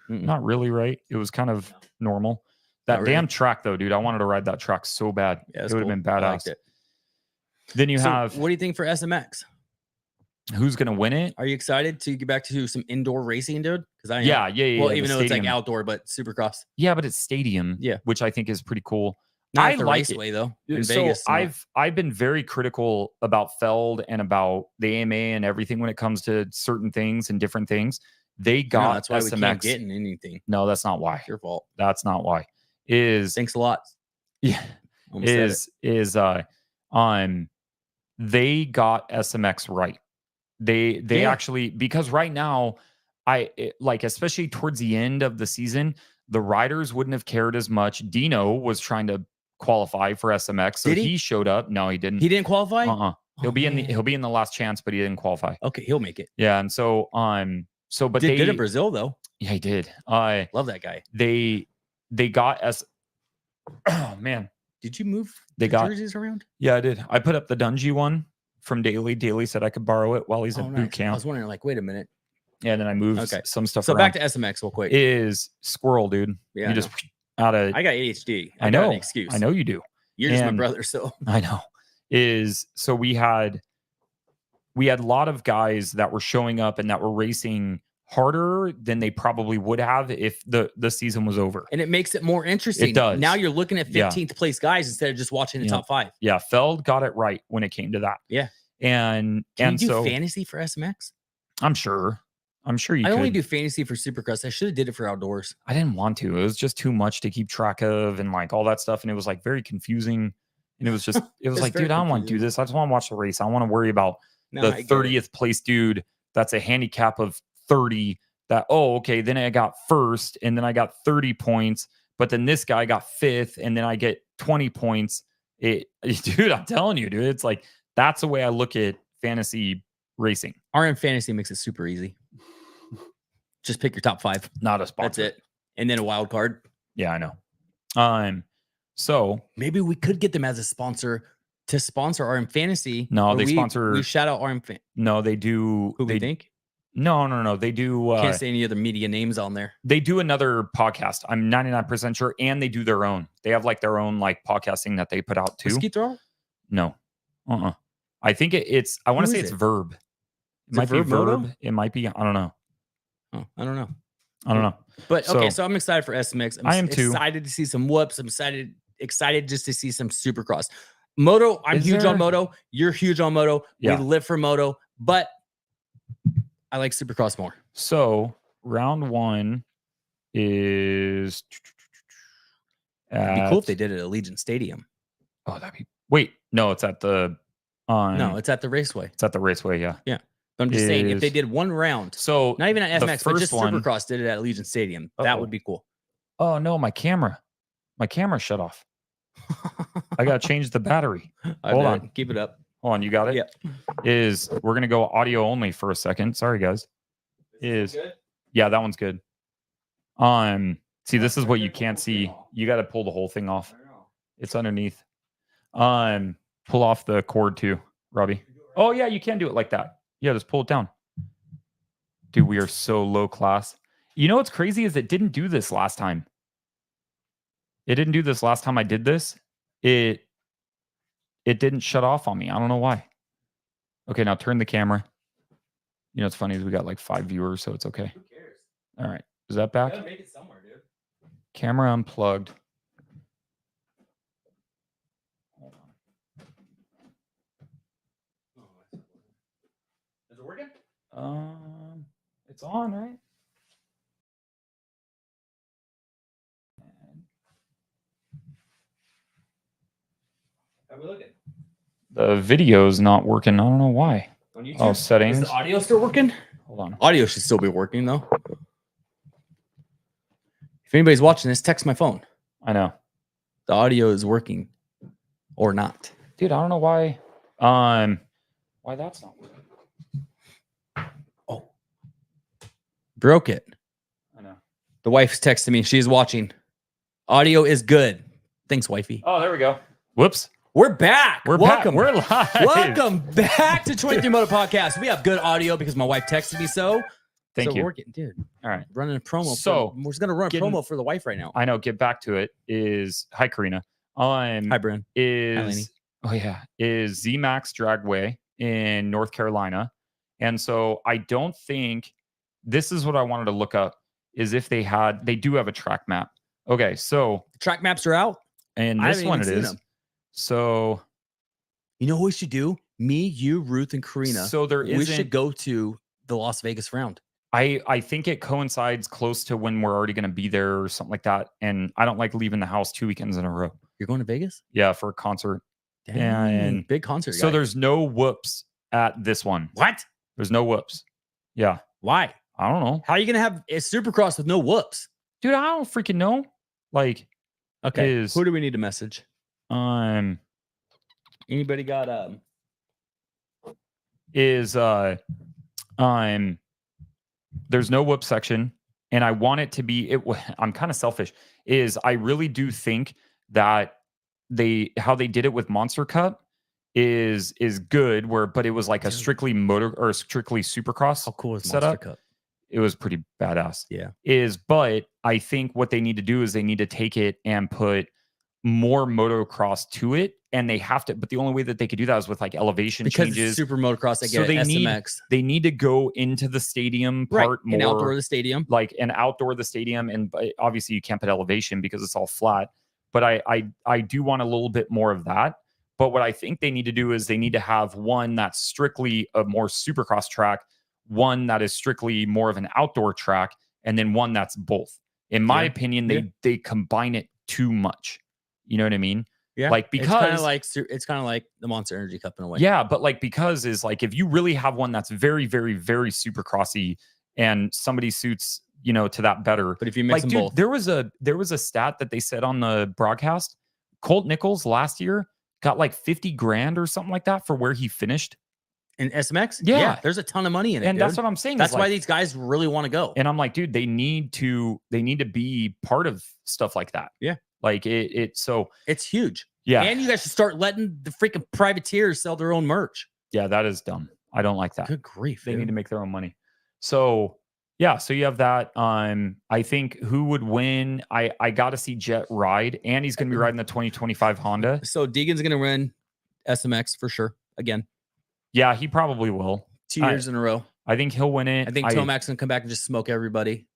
Not really, right? It was kind of normal. That damn track, though, dude. I wanted to ride that track so bad. Yeah, it would have been badass. I liked it. Then you have... What do you think for SMX? Who's going to win it? Are you excited to get back to some indoor racing, dude? Because I am. Yeah. Well, even though it's like outdoor, but Supercross. Yeah, but it's stadium. Yeah, which I think is pretty cool. Not I like Raceway, though. In Vegas, I've been very critical about Feld and about the AMA and everything when it comes to certain things and different things. They No, got that's why we can't SMX. get in anything. No, that's not why. It's your fault. That's not why. Is Thanks a lot. yeah. Almost said it. They got SMX right. They Yeah. actually, because right now like especially towards the end of the season, the riders wouldn't have cared as much. Dino was trying to qualify for SMX, so Did he? he showed up. No, he didn't. He didn't qualify. He'll Oh, be man. he'll be in the last chance, but he didn't qualify. Okay, he'll make it. Yeah, and so but Did good in Brazil though. Yeah, he did. Love that guy. They got oh man. Did you move They the got jerseys around? Yeah, I did. I put up the Dungy one from Daly. Daly said I could borrow it while he's at boot Nice. I camp. was wondering, like, wait a minute. Yeah, and then I moved some stuff So around. back to SMX real quick. Is Squirrel, dude. Yeah, You just out of I got ADHD. I got know. an excuse. I know you do. You're just my brother, so I know. So we had a lot of guys that were showing up and that were racing harder than they probably would have if the season was over. And it makes it more interesting. It does. Now you're looking at 15th place guys instead of just watching the top 5. Yeah, Feld got it right when it came to that. Yeah. And Can you do so fantasy for SMX? I'm sure you I could. only do fantasy for Supercross. I should have did it for outdoors. I didn't want to. It was just too much to keep track of and like all that stuff. And it was like very confusing. And it was just, it was like, dude, I don't want to do this. I just want to watch the race. I want to worry about the 30th place dude that's a handicap of 30 that, oh, okay, then I got first and then I got 30 points. But then this guy got 5th and then I get 20 points. Dude, I'm telling you, dude, it's like, that's the way I look at fantasy racing. RM Fantasy makes it super easy. Just pick your top 5. Not a sponsor. That's it. And then a wild card. Yeah, I know. So maybe we could get them as a sponsor to sponsor RM Fantasy. No, they sponsor. We shout out RM. No, they do. Who we think? No. They do. Can't say any other media names on there. They do another podcast. I'm 99% sure, and they do their own. They have like their own like podcasting that they put out too. Whiskey Throw? No. I think it's. I want to say it's Verb. It might be Verb. Moto? It might be. I don't know. Oh, I don't know. But okay, so I'm excited for SMX. I am too. Excited to see some whoops. I'm excited just to see some Supercross. Moto, I'm huge on Moto. You're huge on Moto. Yeah. We live for Moto, but I like Supercross more. So round 1 is. It'd be cool if they did it at Allegiant Stadium. Oh, that'd be. Wait, no, it's at the. No, it's at the Raceway. It's at the Raceway. Yeah. Yeah. But I'm just saying, if they did one round, so not even at SMX, but just Supercross did it at Allegiant Stadium, that would be cool. Oh no, my camera shut off. I gotta change the battery. Hold on, keep it up. Hold on, you got it. Yeah. We're gonna go audio only for a second. Sorry, guys. Yeah, that one's good. See, this is what you can't see. You got to pull the whole thing off. It's underneath. Pull off the cord too, Robbie. Oh yeah, you can do it like that. Yeah, just pull it down. Dude, we are so low class. You know what's crazy is it didn't do this last time. It didn't do this last time I did this. It didn't shut off on me. I don't know why. Okay, now turn the camera. You know what's funny is we got like 5 viewers, so it's okay. Who cares? All right. Is that back? You gotta make it somewhere, dude. Camera unplugged. Is it working? It's on, right? How are we looking? The video's not working. I don't know why. On YouTube? Oh, settings. Is the audio still working? Hold on. Audio should still be working though. If anybody's watching this, text my phone. I know. The audio is working or not. Dude, I don't know why. Why that's not working. Oh. Broke it. I know. The wife's texting me. She's watching. Audio is good. Thanks, wifey. Oh, there we go. Whoops. We're back. Welcome. We're live. Welcome back to 23 Moto Podcast. We have good audio because my wife texted me so. Thank you. We're getting, dude. All right. Running a promo. So we're just gonna run a promo for the wife right now. I know. Get back to it. Hi, Karina. Hi, Bryn. Is ZMAX Dragway in North Carolina, and so I don't think this is what I wanted to look up. Is if they do have a track map. Okay, so the track maps are out, and this one it is. So, you know what we should do? Me, you, Ruth, and Karina. So we should go to the Las Vegas round. I think it coincides close to when we're already going to be there or something like that. And I don't like leaving the house 2 weekends in a row. You're going to Vegas? Yeah, for a concert. Dang, And big concert. So guy. there's no whoops at this one. What? There's no whoops. Yeah. Why? I don't know. How are you going to have a Supercross with no whoops? Dude, I don't freaking know. Like, okay. Who do we need to message? Anybody got there's no whoop section, and I want it to be I'm kind of selfish. I really do think that how they did it with Monster Cup is good, but it was like a strictly motor or strictly Supercross. How cool is setup. Monster Cup? It was pretty badass. Yeah. But I think what they need to do is they need to take it and put more motocross to it, and they have to. But the only way that they could do that is with like elevation changes. It's super motocross. They SMX. They need to go into the stadium part more, and outdoor the stadium, and outdoor the stadium, and obviously you can't put elevation because it's all flat. But I do want a little bit more of that. But what I think they need to do is they need to have one that's strictly a more Supercross track, one that is strictly more of an outdoor track, and then one that's both. In my opinion, they combine it too much. You know what I mean? Yeah. Like, because it's kind of like the Monster Energy Cup in a way. Yeah, but like, because is like, if you really have one that's very, very, very Supercrossy and somebody suits, to that better. But if you mix them both, there was a stat that they said on the broadcast. Colt Nichols last year got like 50 grand or something like that for where he finished in SMX. Yeah, there's a ton of money in it, and that's what I'm saying. That's why these guys really want to go. And I'm like, dude, they need to be part of stuff like that. Yeah, like so it's huge. Yeah, and you guys should start letting the freaking privateers sell their own merch. Yeah, that is dumb. I don't like that. Good grief, they need to make their own money. So yeah, so you have that. I think who would win? I got to see Jet ride, and he's going to be riding the 2025 Honda. So Deegan's going to win SMX for sure again. Yeah, he probably will. 2 years in a row. I think he'll win it. I think Tomac's going to come back and just smoke everybody.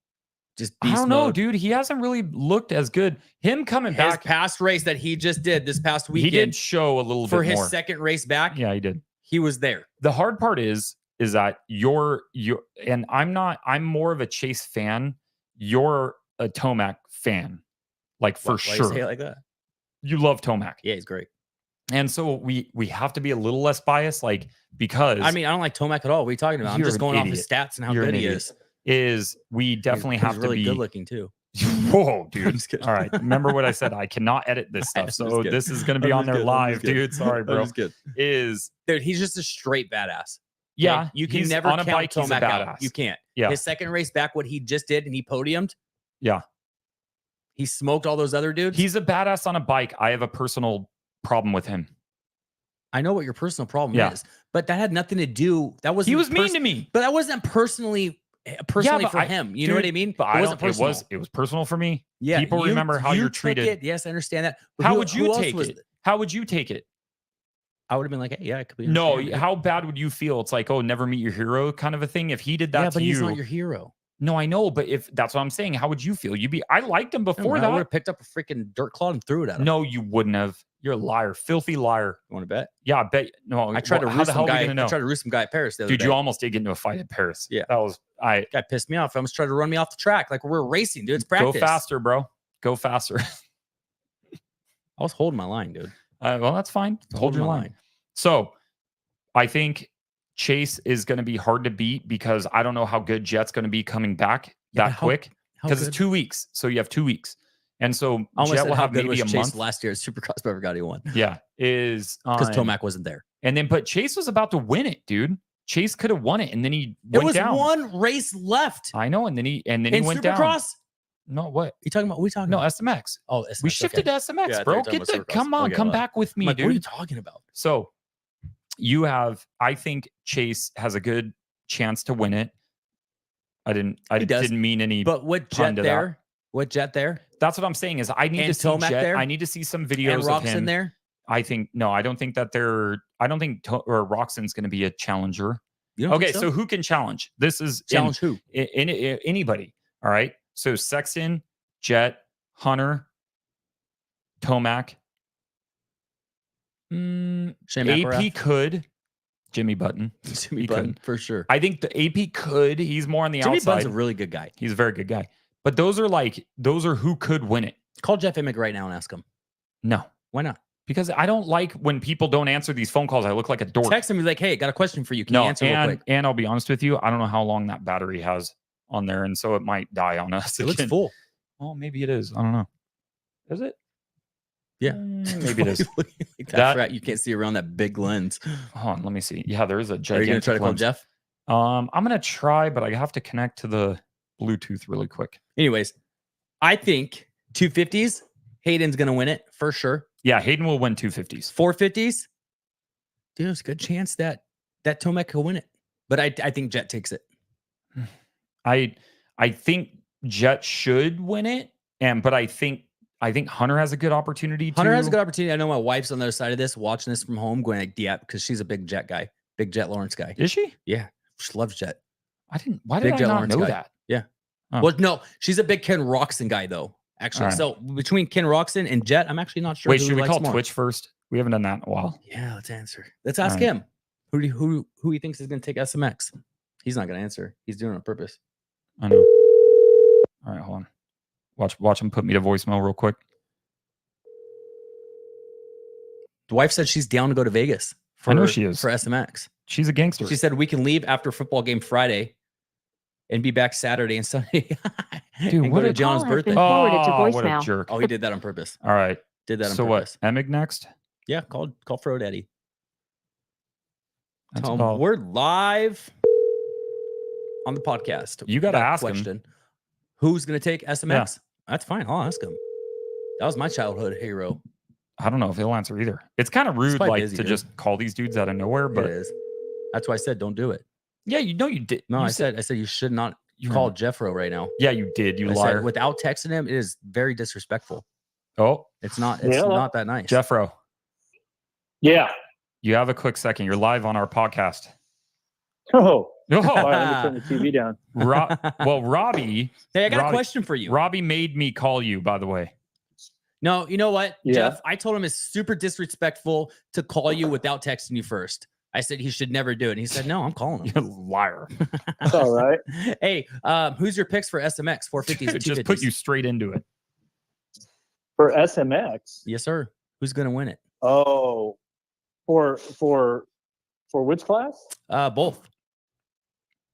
Just I don't know, dude. He hasn't really looked as good. Him coming back. His past race that he just did this past weekend. He did show a little bit more. For his second race back. Yeah, he did. He was there. The hard part is that you're and I'm more of a Chase fan. You're a Tomac fan. Like, for sure. Why you say it like that? You love Tomac. Yeah, he's great. And so we have to be a little less biased, like, because I don't like Tomac at all. What are you talking about? I'm just going off his stats and how good he is. We definitely have to be good looking too. Whoa, dude. All right. Remember what I said? I cannot edit this stuff. So this is going to be on there live, dude. Sorry, bro. Dude, he's just a straight badass. Yeah. Okay? You can never count bike, Tomac out. You can't. Yeah. His second race back, what he just did, and he podiumed. Yeah. He smoked all those other dudes. He's a badass on a bike. I have a personal problem with him. I know what your personal problem is, but that had nothing to do. That was he was mean to me, but that wasn't personally for him. You know what I mean? But it was personal for me. Yeah, people remember how you're treated. Yes, I understand that. But how would you take it? How would you take it? I would have been like, hey, yeah, I could be. No, how bad would you feel? It's like, oh, never meet your hero kind of a thing. If he did that to you, he's not your hero. No, I know, but if that's what I'm saying, how would you feel? I liked him before that. I would have picked up a freaking dirt clod and threw it at him. No, you wouldn't have. You're a liar, filthy liar. You want to bet? Yeah, I bet. No, I tried to roost some guy. I tried to roost some guy at Paris the other day. You almost did get into a fight at Paris. Yeah, that was guy pissed me off. I almost tried to run me off the track like we're racing, dude. It's practice. Go faster, bro. Go faster. I was holding my line, dude. Well, that's fine. Hold your line. So, I think Chase is going to be hard to beat because I don't know how good Jet's going to be coming back quick, because it's 2 weeks. So you have 2 weeks. And so Jet will have maybe a month. Last year at Supercross ever got he won. Yeah. Because Tomac wasn't there. And then, but Chase was about to win it, dude. Chase could have won it. And then he went down. It was one race left. I know. And then he went down. Supercross? No, what? You talking about? What are we talking about? No, SMX. Oh, SMX. We shifted to SMX, bro. Come on, come back with me, dude. What are you talking about? So I think Chase has a good chance to win it. I didn't mean any. But what Jet there? What Jet there? That's what I'm saying is I need to see Jet. There? I need to see some videos and of him. There? I don't think Roxon's going to be a challenger. Okay, so who can challenge? This is who? Anybody. All right. So Sexton, Jet, Hunter, Tomac. AP could. Jimmy Button. Jimmy He Button could. for sure. I think the AP could. He's more on the Jimmy outside. Button's a really good guy. He's a very good guy. But those are who could win it. Call Jeff Emig right now and ask him. No. Why not? Because I don't like when people don't answer these phone calls. I look like a dork. Text him. He's like, hey, got a question for you. Can you answer real quick? And I'll be honest with you. I don't know how long that battery has on there. And so it might die on us. It looks full. Well, maybe it is. I don't know. Is it? Yeah. Maybe it is. That's right. You can't see around that big lens. Hold on. Let me see. Yeah, there is a gigantic Are you going to try to call lens. Jeff? I'm going to try, but I have to connect to the Bluetooth really quick. Anyways, I think 250s, Hayden's going to win it for sure. Yeah, Hayden will win 250s. 450s, dude, there's a good chance that Tomac will win it. But I think Jet takes it. I think Jet should win it, but I think Hunter has a good opportunity. Hunter has a good opportunity. I know my wife's on the other side of this, watching this from home, going like, yeah, because she's a big Jet guy, big Jet Lawrence guy. Is she? Yeah, she loves Jet. Why did I not know that? Yeah. Oh. Well, no, she's a big Ken Roxon guy though. Actually, Right. So between Ken Roxon and Jet, I'm actually not sure. Wait, who should we likes call more. Twitch first? We haven't done that in a while. Yeah, let's answer. Let's ask All right. him. Who he thinks is going to take SMX? He's not going to answer. He's doing it on purpose. I know. All right, hold on. Watch him put me to voicemail real quick. The wife said she's down to go to Vegas. I know she is. For SMX. She's a gangster. She said we can leave after football game Friday and be back Saturday and Sunday. Dude, and what go to a John's caller has birthday. been forwarded to what a voicemail. jerk. Oh, he did that on purpose. All right. Did that on So purpose. what? Emig next? Yeah, call Fro Daddy. That's about- We're live on the podcast. You gotta That ask him. question. Who's going to take SMX? That's fine. I'll ask him. That was my childhood hero. I don't know if he'll answer either. It's kind of rude, probably like busy, to dude. just call these dudes out of nowhere. But It is. That's why I said don't do it. yeah, you did. No, You I said you should not You call know. Jeffro right now. Yeah, you did. You I liar. said without texting him, it is very disrespectful. Oh, It's not that nice. Jeffro, Yeah. you have a quick second. You're live on our podcast. Oh, Oh, all right, let me turn the TV down. Robbie. Hey, I got a Robbie- question for you. Robbie made me call you, by the way. No, you know what, Yeah. Jeff? I told him it's super disrespectful to call you without texting you first. I said he should never do it. And he said, no, I'm calling him. You liar. It's all right. Hey, who's your picks for SMX 450s and 250s? Just put you straight into it. For SMX. Yes, sir. Who's going to win it? Oh, for which class? Both.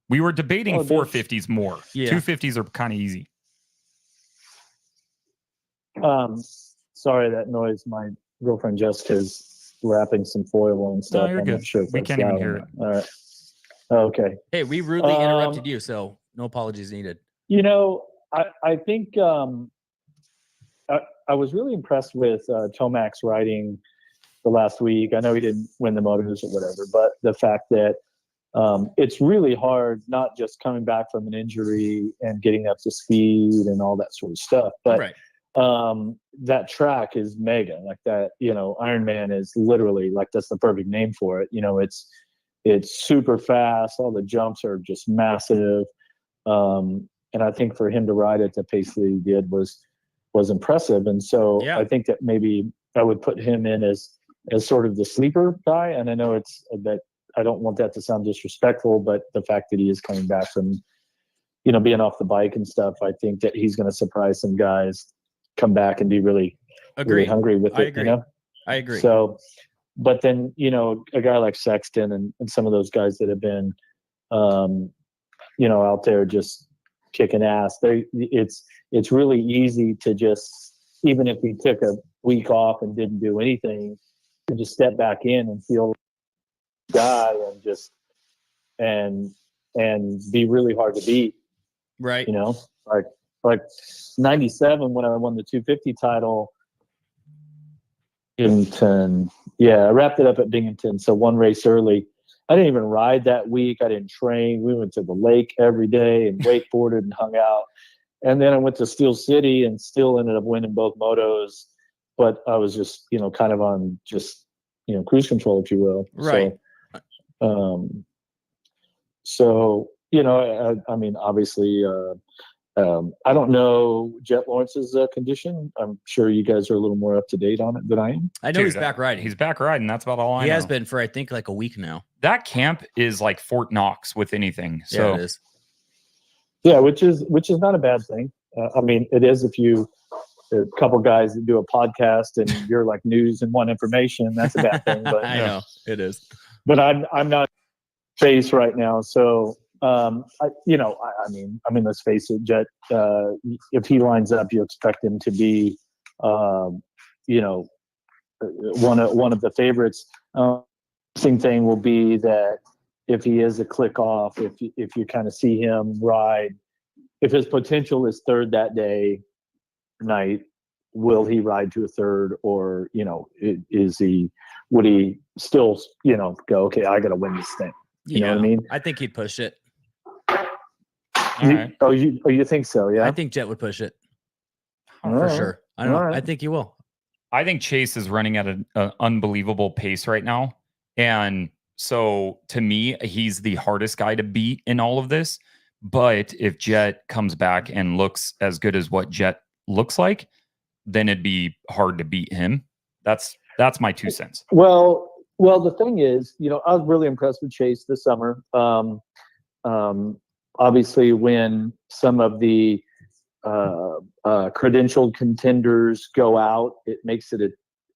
We were debating Oh, there's- 450s more. Yeah. 250s are kind of easy. Sorry, that noise. My girlfriend Jessica's wrapping some foil and stuff. you're I'm good. not sure if We that's can't even loud or hear not. All right. Okay. Hey, we rudely interrupted you, so no apologies needed. You know, I think I was really impressed with Tomac's riding the last week. I know he didn't win the Motos or whatever, but the fact that it's really hard, not just coming back from an injury and getting up to speed and all that sort of stuff, but Right. that track is mega. Like that, Ironman is literally like that's the perfect name for it. It's super fast. All the jumps are just massive. And I think for him to ride at the pace that he did was impressive. And so Yeah. I think that maybe I would put him in as sort of the sleeper guy. And I know it's that I don't want that to sound disrespectful, but the fact that he is coming back from, being off the bike and stuff, I think that he's going to surprise some guys, come back and be really hungry with I it. agree. I agree. So, but then, a guy like Sexton and some of those guys that have been, out there just kicking ass, it's really easy to just, even if he took a week off and didn't do anything, to just step back in and feel guy and just, and be really hard to beat, right. like 97 when I won the 250 title. Binghamton. Yeah, I wrapped it up at Binghamton. So one race early. I didn't even ride that week. I didn't train. We went to the lake every day and wakeboarded and hung out. And then I went to Steel City and still ended up winning both motos. But I was just, kind of on just, cruise control, if you will. Right. So, I mean, obviously, I don't know Jet Lawrence's condition. I'm sure you guys are a little more up to date on it than I am. I know he's back riding. He's back riding. That's about all I know. He has been for, I think, like a week now. that camp is like Fort Knox with anything. So Yeah, it is. Yeah, which is not a bad thing. I mean, it is if you a couple guys that do a podcast and you're like news and want information, that's a bad thing. But I know it is. But I'm not face right now, so I mean, let's face it, Jet. If he lines up, you expect him to be, one of the favorites. Interesting thing will be that if he is a click off, if you kind of see him ride, if his potential is third that day night, will he ride to a third, or would he still go, okay, I got to win this thing? You know what I mean? I think he'd push it. right. You think so? Yeah, I think Jet would push it All for right. sure. I don't know. All right. I think he will. I think Chase is running at an unbelievable pace right now. And so to me, he's the hardest guy to beat in all of this. But if Jet comes back and looks as good as what Jet looks like, then it'd be hard to beat him. That's my 2 cents. Well, the thing is, I was really impressed with Chase this summer. Obviously, when some of the credentialed contenders go out, it makes it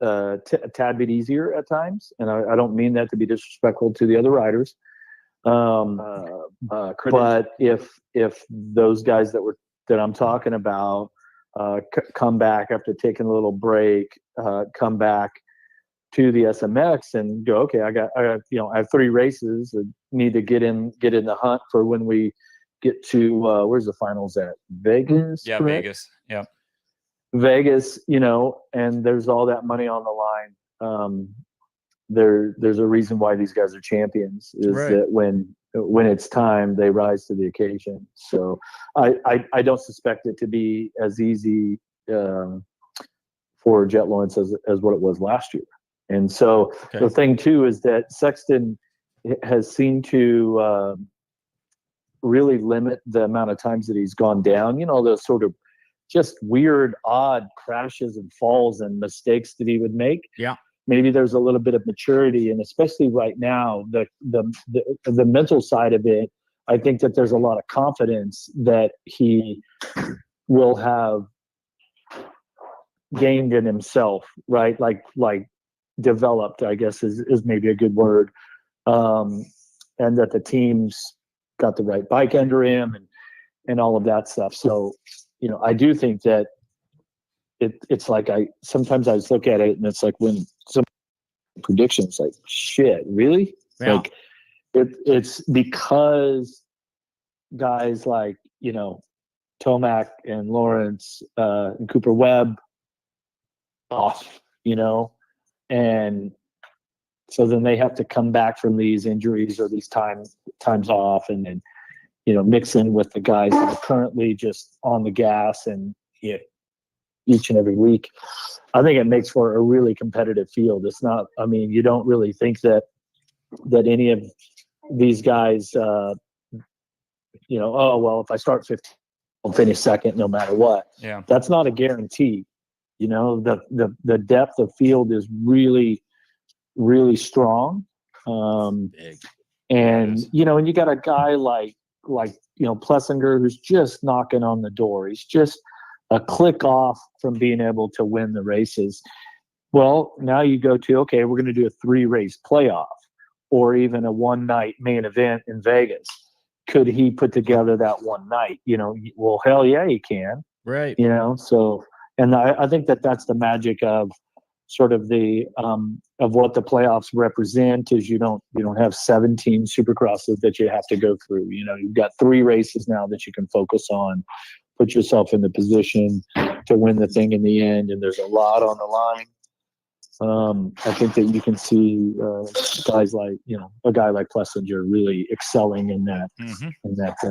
a tad bit easier at times. And I don't mean that to be disrespectful to the other riders. But if those guys that I'm talking about come back after taking a little break, come back to the SMX and go, okay, I have 3 races and need to get in the hunt for when we get to where's the finals at? Vegas? Yeah, correct? Vegas. Yeah. Vegas, and there's all that money on the line. There's a reason why these guys are champions, is Right. that when it's time, they rise to the occasion. So I don't suspect it to be as easy for Jet Lawrence as what it was last year. And so Okay. the thing too is that Sexton has seemed to really limit the amount of times that he's gone down. Those sort of just weird, odd crashes and falls and mistakes that he would make. Yeah. Maybe there's a little bit of maturity, and especially right now, the mental side of it, I think that there's a lot of confidence that he will have gained in himself, right? Like developed, I guess is maybe a good word. And that the team's got the right bike under him and all of that stuff. So, I do think that it's like sometimes I just look at it and it's like when some predictions, like, shit, really? Yeah. Like it's because guys like, Tomac and Lawrence and Cooper Webb off, and so then they have to come back from these injuries or these times off, and then, mix in with the guys that are currently just on the gas and each and every week. I think it makes for a really competitive field. It's not, you don't really think that any of these guys, oh, well, if I start 15, I'll finish second no matter what. Yeah. That's not a guarantee. The depth of field is really, really strong. Big. And and you got a guy like Plessinger, who's just knocking on the door. He's just a click off from being able to win the races. Well, now you go to, okay, we're going to do a 3-race playoff or even a 1-night main event in Vegas. Could he put together that one night? Well, hell yeah, he can. Right. So, and I think that's the magic of sort of the of what the playoffs represent, is you don't have 17 supercrosses that you have to go through. You've got 3 races now that you can focus on, put yourself in the position to win the thing in the end, and there's a lot on the line. I think that you can see guys like a guy like Plessinger really excelling in that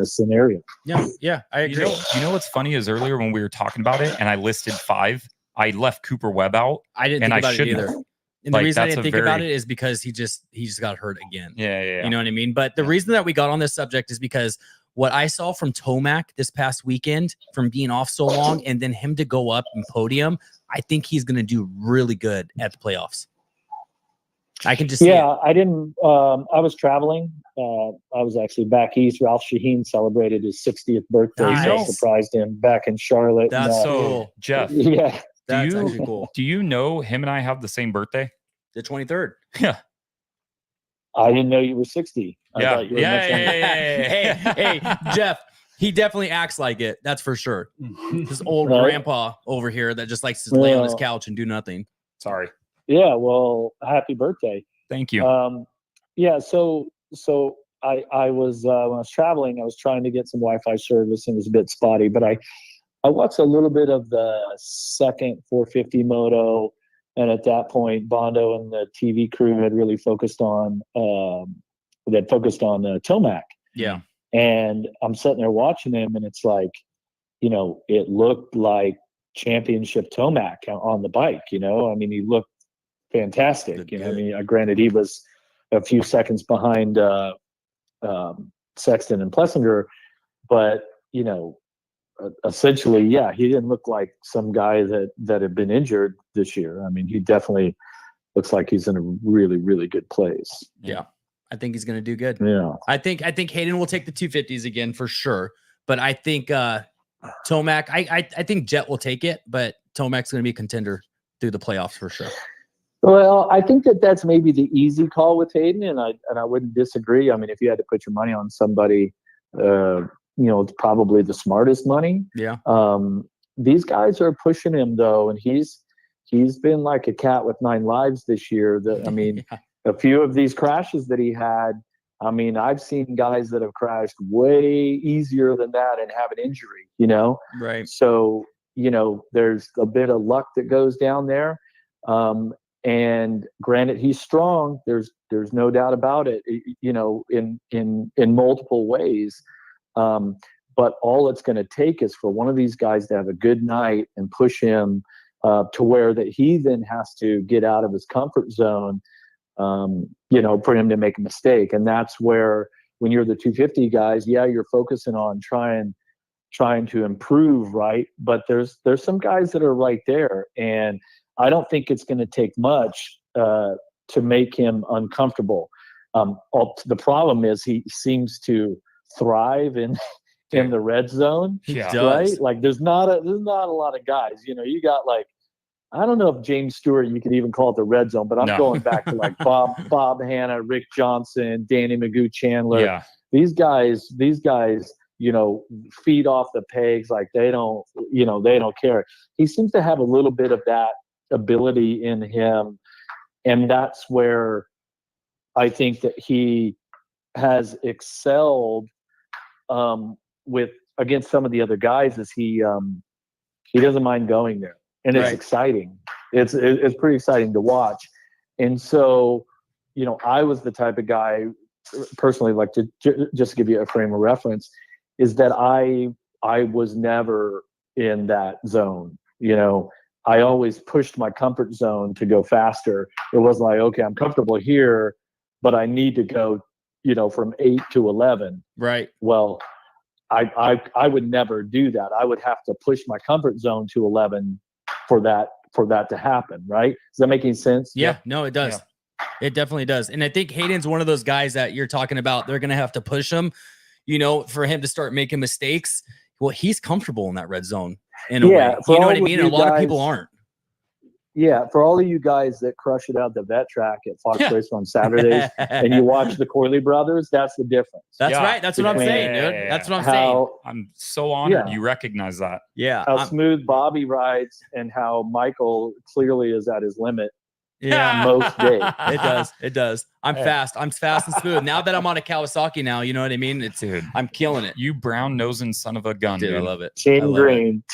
scenario. Yeah, I agree. You know what's funny is earlier when we were talking about it and I listed 5, I left Cooper Webb out. I didn't and think I about it shouldn't either. have. And the reason I that's didn't a think about very- it is because he just got hurt again. Yeah. You know what I mean? But the reason that we got on this subject is because what I saw from Tomac this past weekend, from being off so long, and then him to go up and podium, I think he's going to do really good at the playoffs. I can just see it. I didn't. I was traveling. I was actually back east. Ralph Shaheen celebrated his 60th birthday. So I Nice. surprised him back in Charlotte. That's and, so cool. Jeff, yeah. That's you- actually cool. do you know him and I have the same birthday? The 23rd. Yeah. I didn't know you were 60. I Yeah. thought you were much younger. Hey, Jeff, he definitely acts like it. That's for sure. This old Right. grandpa over here that just likes to lay on his Well, couch and do nothing. Sorry. Yeah. Well, happy birthday. Thank you. Yeah. So I was when I was traveling, I was trying to get some Wi-Fi service and it was a bit spotty, but I watched a little bit of the second 450 Moto, and at that point, Bondo and the TV crew had really focused on Tomac. Yeah. And I'm sitting there watching him, and it's like, it looked like championship Tomac on the bike. I mean, he looked fantastic. I mean, granted, he was a few seconds behind Sexton and Plessinger, but essentially, yeah, he didn't look like some guy that had been injured this year. I mean, he definitely looks like he's in a really, really good place. Yeah. I think he's going to do good. Yeah. I think Hayden will take the 250s again for sure. But I think Tomac, I think Jet will take it, but Tomac's going to be a contender through the playoffs for sure. Well, I think that's maybe the easy call with Hayden, and I wouldn't disagree. I mean, if you had to put your money on somebody, it's probably the smartest money. Yeah. These guys are pushing him though, and he's been like a cat with 9 lives this year. I mean, Yeah. A few of these crashes that he had, I mean, I've seen guys that have crashed way easier than that and have an injury, Right. So, there's a bit of luck that goes down there. And granted, he's strong. There's no doubt about it, in multiple ways. But all it's going to take is for one of these guys to have a good night and push him to where that he then has to get out of his comfort zone, for him to make a mistake. And that's where, when you're the 250 guys, yeah, you're focusing on trying to improve, right? But there's some guys that are right there, and I don't think it's going to take much to make him uncomfortable. The problem is he seems to thrive in the red zone, Yeah. right? Like there's not a lot of guys. You got like, I don't know if James Stewart, you could even call it the red zone, but I'm going back to like Bob Hanna, Rick Johnson, Danny Magoo Chandler. Yeah. These guys, feed off the pegs. Like they don't care. He seems to have a little bit of that ability in him. And that's where I think that he has excelled against some of the other guys, is he doesn't mind going there. And it's exciting. It's pretty exciting to watch. And so, I was the type of guy, personally, like to just give you a frame of reference, is that I was never in that zone. I always pushed my comfort zone to go faster. It wasn't like, okay, I'm comfortable here, but I need to go, from 8 to 11. Right. Well, I would never do that. I would have to push my comfort zone to 11 for that to happen, right? Does that make any sense? Yeah, no, it does. Yeah. It definitely does. And I think Hayden's one of those guys that you're talking about. They're going to have to push him, for him to start making mistakes. Well, he's comfortable in that red zone in a way. You know what I mean? And a lot of people aren't. Yeah, for all of you guys that crush it out the vet track at Fox Race on Saturdays and you watch the Corley brothers, that's the difference. That's right. That's what I'm saying, dude. That's what I'm saying. I'm so honored you recognize that. Yeah. How smooth Bobby rides and how Michael clearly is at his limit. Yeah, most days. It does. I'm fast and smooth. Now that I'm on a Kawasaki now, you know what I mean? I'm killing it. You brown nosing son of a gun, dude. I love it. Team Green.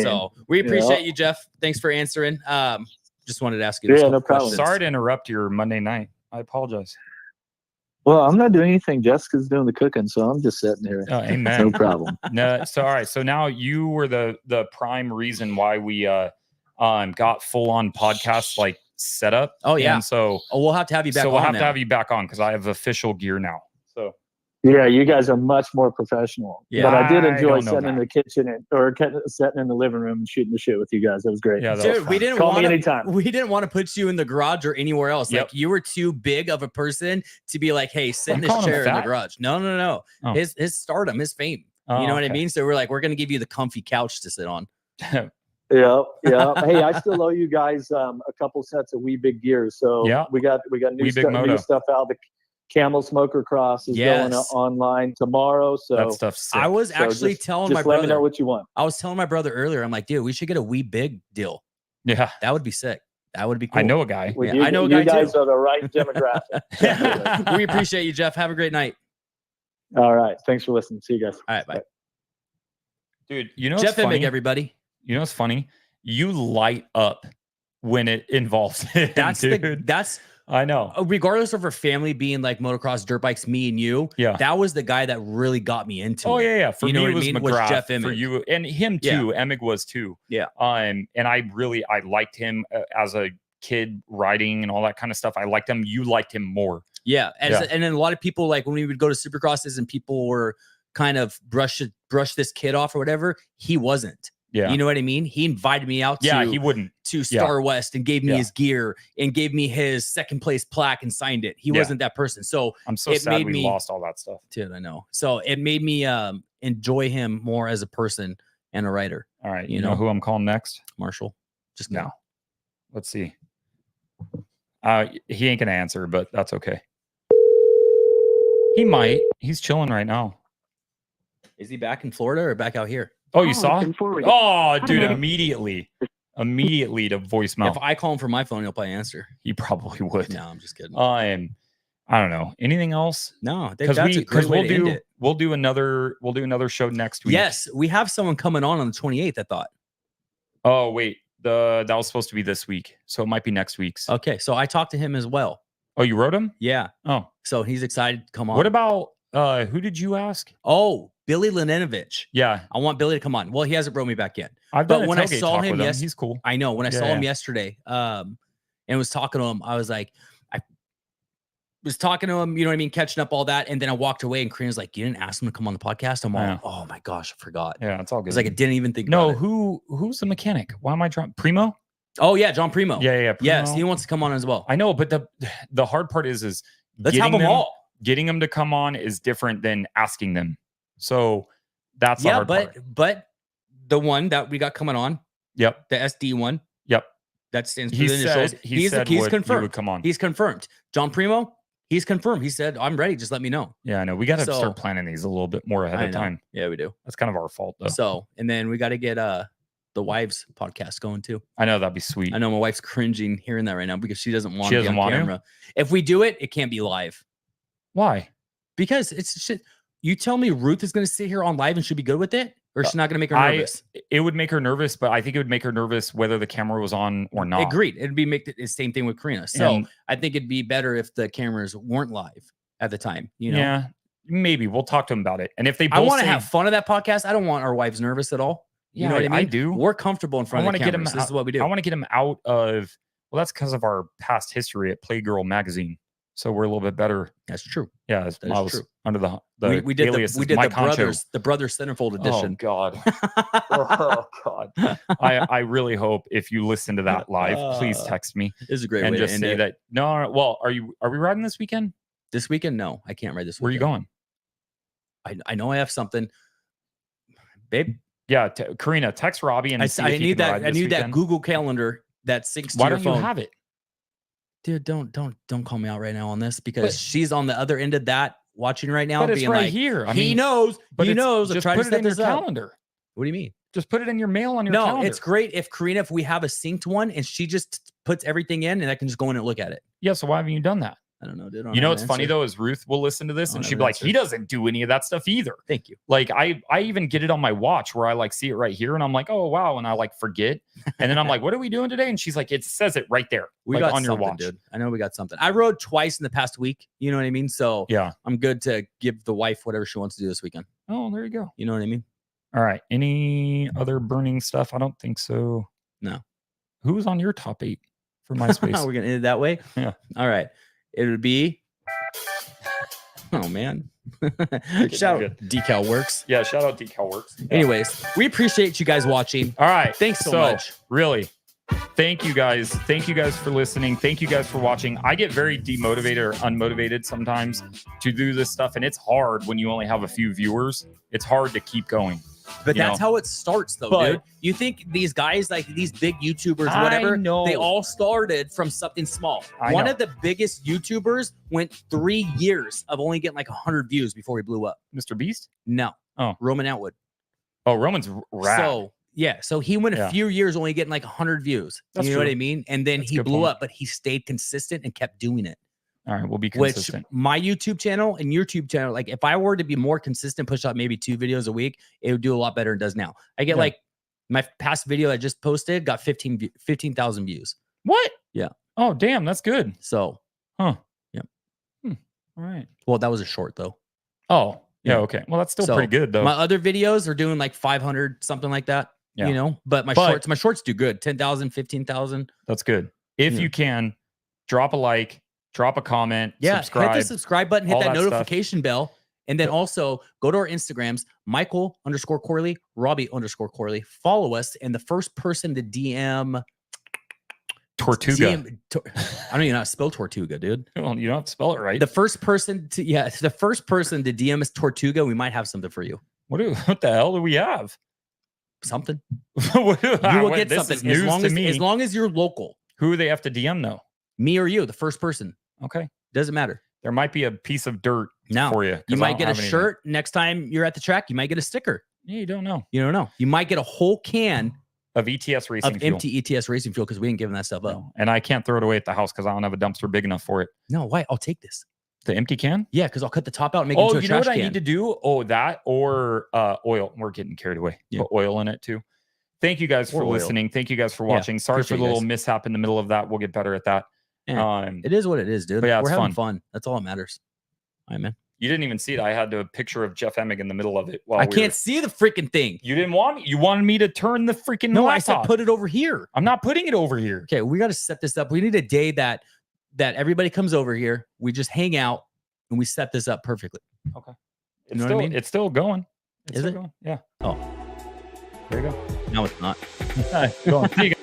So we appreciate you, Jeff. Thanks for answering. Just wanted to ask you. No problem. Sorry to interrupt your Monday night. I apologize. Well, I'm not doing anything. Jessica's doing the cooking, so I'm just sitting here. Oh, amen. No problem. No, so all right. So now you were the prime reason why we got full on podcast like set up. Oh yeah. And so we'll have to have you back. So we'll have to have you back on because I have official gear now. So Yeah, you guys are much more professional. Yeah. But I did I enjoy don't know sitting in that. the kitchen or sitting in the living room and shooting the shit with you guys. That was great. Yeah, that was Dude, we fun. didn't Call me want anytime. to. We didn't want to put you in the garage or anywhere else. Yep. Like you were too big of a person to be like, "Hey, sit in I'm this calling him chair in the fat? garage." No, no, no. Oh. His stardom, his fame. Oh, You know what I okay. mean? So we're like, we're gonna give you the comfy couch to sit on. Yeah. Hey, I still owe you guys a couple sets of Wee Big gears. So Yeah. we got new Wee Big Moto. stuff out. The Camel Smoker Cross is going Yes. online tomorrow. So That stuff's sick. I was so actually telling my just let me know brother. what you want. I was telling my brother earlier. I'm like, dude, we should get a Wee Big deal. Yeah, That would be sick. That would be cool. I know a guy. Well, Yeah, I know a you guy guys too. are the right demographic. We appreciate you, Jeff. Have a great night. All right. Thanks for listening. See you guys. All right, bye. Dude, you know Jeff what's funny? Emig, everybody. You know what's funny? You light up when it involves him, That's dude. that's I know. regardless of our family being like motocross, dirt bikes, me and you. Yeah. That was the guy that really got me into Oh it. yeah. For You know me, what it I was mean? Was McGrath. Jeff For Emig. you and him too. Emig was too. Yeah. And I liked him as a kid riding and all that kind of stuff. I liked him. You liked him more. Yeah. Yeah. And then a lot of people, like when we would go to supercrosses and people were kind of brush this kid off or whatever, he wasn't. Yeah. You know what I mean? He invited me out Yeah, he wouldn't. to Star West and gave me Yeah. his gear and gave me his second place plaque and signed it. He Yeah. wasn't that person. So I'm so it sad made we me- lost all that stuff. dude, I know. So it made me enjoy him more as a person and a writer. All right. You You know know. who I'm calling next? Marshall. Just No. now. Let's see. He ain't gonna answer, but that's okay. He might. He's chilling right now. Is he back in Florida or back out here? Oh, you saw? forward. Oh, dude, Yeah. immediately to voicemail. If I call him from my phone, he'll probably answer. He probably would. No, I'm just kidding. I don't know. Anything else? No, I think Because that's a great way to end it. we'll do another show next week. Yes, we have someone coming on the 28th, I thought. Oh wait, that was supposed to be this week, so it might be next week's. Okay, so I talked to him as well. Oh, you wrote him? Yeah, Oh, so he's excited to come on. what about who did you ask? Oh, Billy Leninovich. Yeah, I want Billy to come on. Well, he hasn't brought me back yet. I've But done a when I tailgate saw talk him, with yes- he's cool. I know. When I Yeah, saw him yeah. yesterday, and was talking to him, I was like, I was talking to him, you know what I mean, catching up all that, and then I walked away, and Karina's like, "You didn't ask him to come on the podcast." I'm all, Yeah. "Oh my gosh, I forgot." Yeah, it's all I good. was like, I didn't even think. no, about it. who's the mechanic? Why am I trying? Primo? Oh yeah, John Primo. Yeah. Yes, Primo. he wants to come on as well. I know, but the hard part is Let's getting have them all. Getting them to come on is different than asking them. So that's the Yeah, hard part. but the one that we got coming on, Yep. the SD one, Yep. that stands for He the initials. said he said he's would, confirmed. he would come on. He's confirmed. John Primo, he's confirmed. He said, "I'm ready. Just let me know." Yeah, I know. We got to So- start planning these a little bit more ahead I of know. time. Yeah, we do. That's kind of our fault, though. So, and then we got to get the wives podcast going too. I know that'd be sweet. I know my wife's cringing hearing that right now because she doesn't want She to be doesn't on want to? camera. If we do it, it can't be live Why? because it's shit. You tell me Ruth is going to sit here on live and she'll be good with it, or she's not going to make her nervous. It would make her nervous, but I think it would make her nervous whether the camera was on or not. Agreed. It'd be make the same thing with Karina. So And- I think it'd be better if the cameras weren't live at the time. You know, Yeah, maybe we'll talk to them about it. And if they both I want to say- have fun of that podcast. I don't want our wives nervous at all. You Yeah, know what I mean? I do. We're comfortable in front of wanna the get 'em cameras. This is what we do. I want to get them out of. Well, that's because of our past history at Playgirl magazine. So we're a little bit better. That's true. Yeah, That I is was true. under the We did alias the is Mike Honcho. the brothers centerfold Oh edition. God. Oh God. I really hope if you listen to that live, please text me This is a great and way just to end say it. that. No, well, are we riding this weekend? This weekend, no, I can't ride this Where are you weekend. going? I know I have something, babe. Yeah, Karina, text Robbie and see if I he need can that. ride I this need that weekend. Google Calendar that syncs to Why your don't phone. you have it? Dude, don't call me out right now on this because But- she's on the other end of that watching right now, But it's being right like, here. I he mean, knows. but He it's- knows. I'm Just trying to put it set in your this up. calendar. What do you mean? Just put it in your mail on your No, calendar. it's great if Karina, if we have a synced one and she just puts everything in and I can just go in and look at it. Yeah, so why haven't you done that? I don't know, dude. I don't You know have what's an funny answer. though is Ruth will listen to this I and don't she'd have be an like, answer. he doesn't do any of that stuff either. Thank you. Like I even get it on my watch where I like see it right here and I'm like, oh wow, and I like forget. And then I'm like, what are we doing today? And she's like, it says it right there. We like, got on your something, watch. dude. I know we got something. I rode twice in the past week. You know what I mean? So Yeah. I'm good to give the wife whatever she wants to do this weekend. Oh, there you go. You know what I mean? All right. Any other burning stuff? I don't think so. No. Who's on your top 8 for MySpace? We're gonna end it that way. Yeah. All right. It would be Oh man. Shout out Decal Works. Yeah, shout out Decal Works. Yeah. Anyways, we appreciate you guys watching. All right. Thanks so much. Really, thank you guys. Thank you guys for listening. Thank you guys for watching. I get very demotivated or unmotivated sometimes to do this stuff. And it's hard when you only have a few viewers. It's hard to keep going. But that's how it starts, though, dude. You think these guys, like these big YouTubers, whatever, they all started from something small. One of the biggest YouTubers went 3 years of only getting like 100 views before he blew up. Mr. Beast? No. Oh. Roman Atwood. Oh, Roman's rad. So, yeah. So he went a few years only getting like 100 views. That's you know true. what I mean? And then he blew up, but he stayed consistent and kept doing it. All right, we'll be consistent. Which my YouTube channel and your YouTube channel, like if I were to be more consistent, push out maybe 2 videos a week, it would do a lot better than it does now. I get like my past video I just posted got 15,000 views. What? Yeah. Oh, damn, that's good. So, yeah. Hmm. All right. Well, that was a short though. Oh, yeah. Okay. Well, that's still pretty good though. My other videos are doing like 500, something like that. Yeah. You know, but my shorts do good. 10,000, 15,000. That's good. If you can, drop a like. Drop a comment, subscribe. Hit the subscribe button, hit that notification bell, and then also go to our Instagrams, Michael_Corley, Robbie_Corley. Follow us, and the first person to DM Tortuga. I don't even know how to spell Tortuga, dude. Well, you don't have to spell it right. The first person to DM us Tortuga, we might have something for you. What the hell do we have? Something. You will get something as long as you're local. Who do they have to DM though? Me or you, the first person. Okay. Doesn't matter. There might be a piece of dirt for you. You might get a shirt next time you're at the track. You might get a sticker. Yeah, you don't know. You don't know. You might get a whole can of ETS racing fuel. Empty ETS racing fuel because we ain't giving that stuff up. No. And I can't throw it away at the house because I don't have a dumpster big enough for it. No, why? I'll take this. The empty can? Yeah, because I'll cut the top out and make it into a trash can. Oh, you know what I need to do? Oh, that or oil. We're getting carried away. Yeah. Put oil in it too. Thank you guys for listening. Thank you guys for watching. Sorry for the little mishap in the middle of that. We'll get better at that. Yeah, it is what it is, dude. But yeah, we're having fun. That's all that matters. All right, man. You didn't even see it. I had a picture of Jeff Emig in the middle of it. I can't see the freaking thing. You didn't want me. You wanted me to turn the freaking laptop. I said put it over here. I'm not putting it over here. Okay, we got to set this up. We need a day that everybody comes over here. We just hang out and we set this up perfectly. Okay. It's still, what I mean? It's still going. Is it? Going. Yeah. Oh. There you go. No, it's not. All right, go on. See you guys.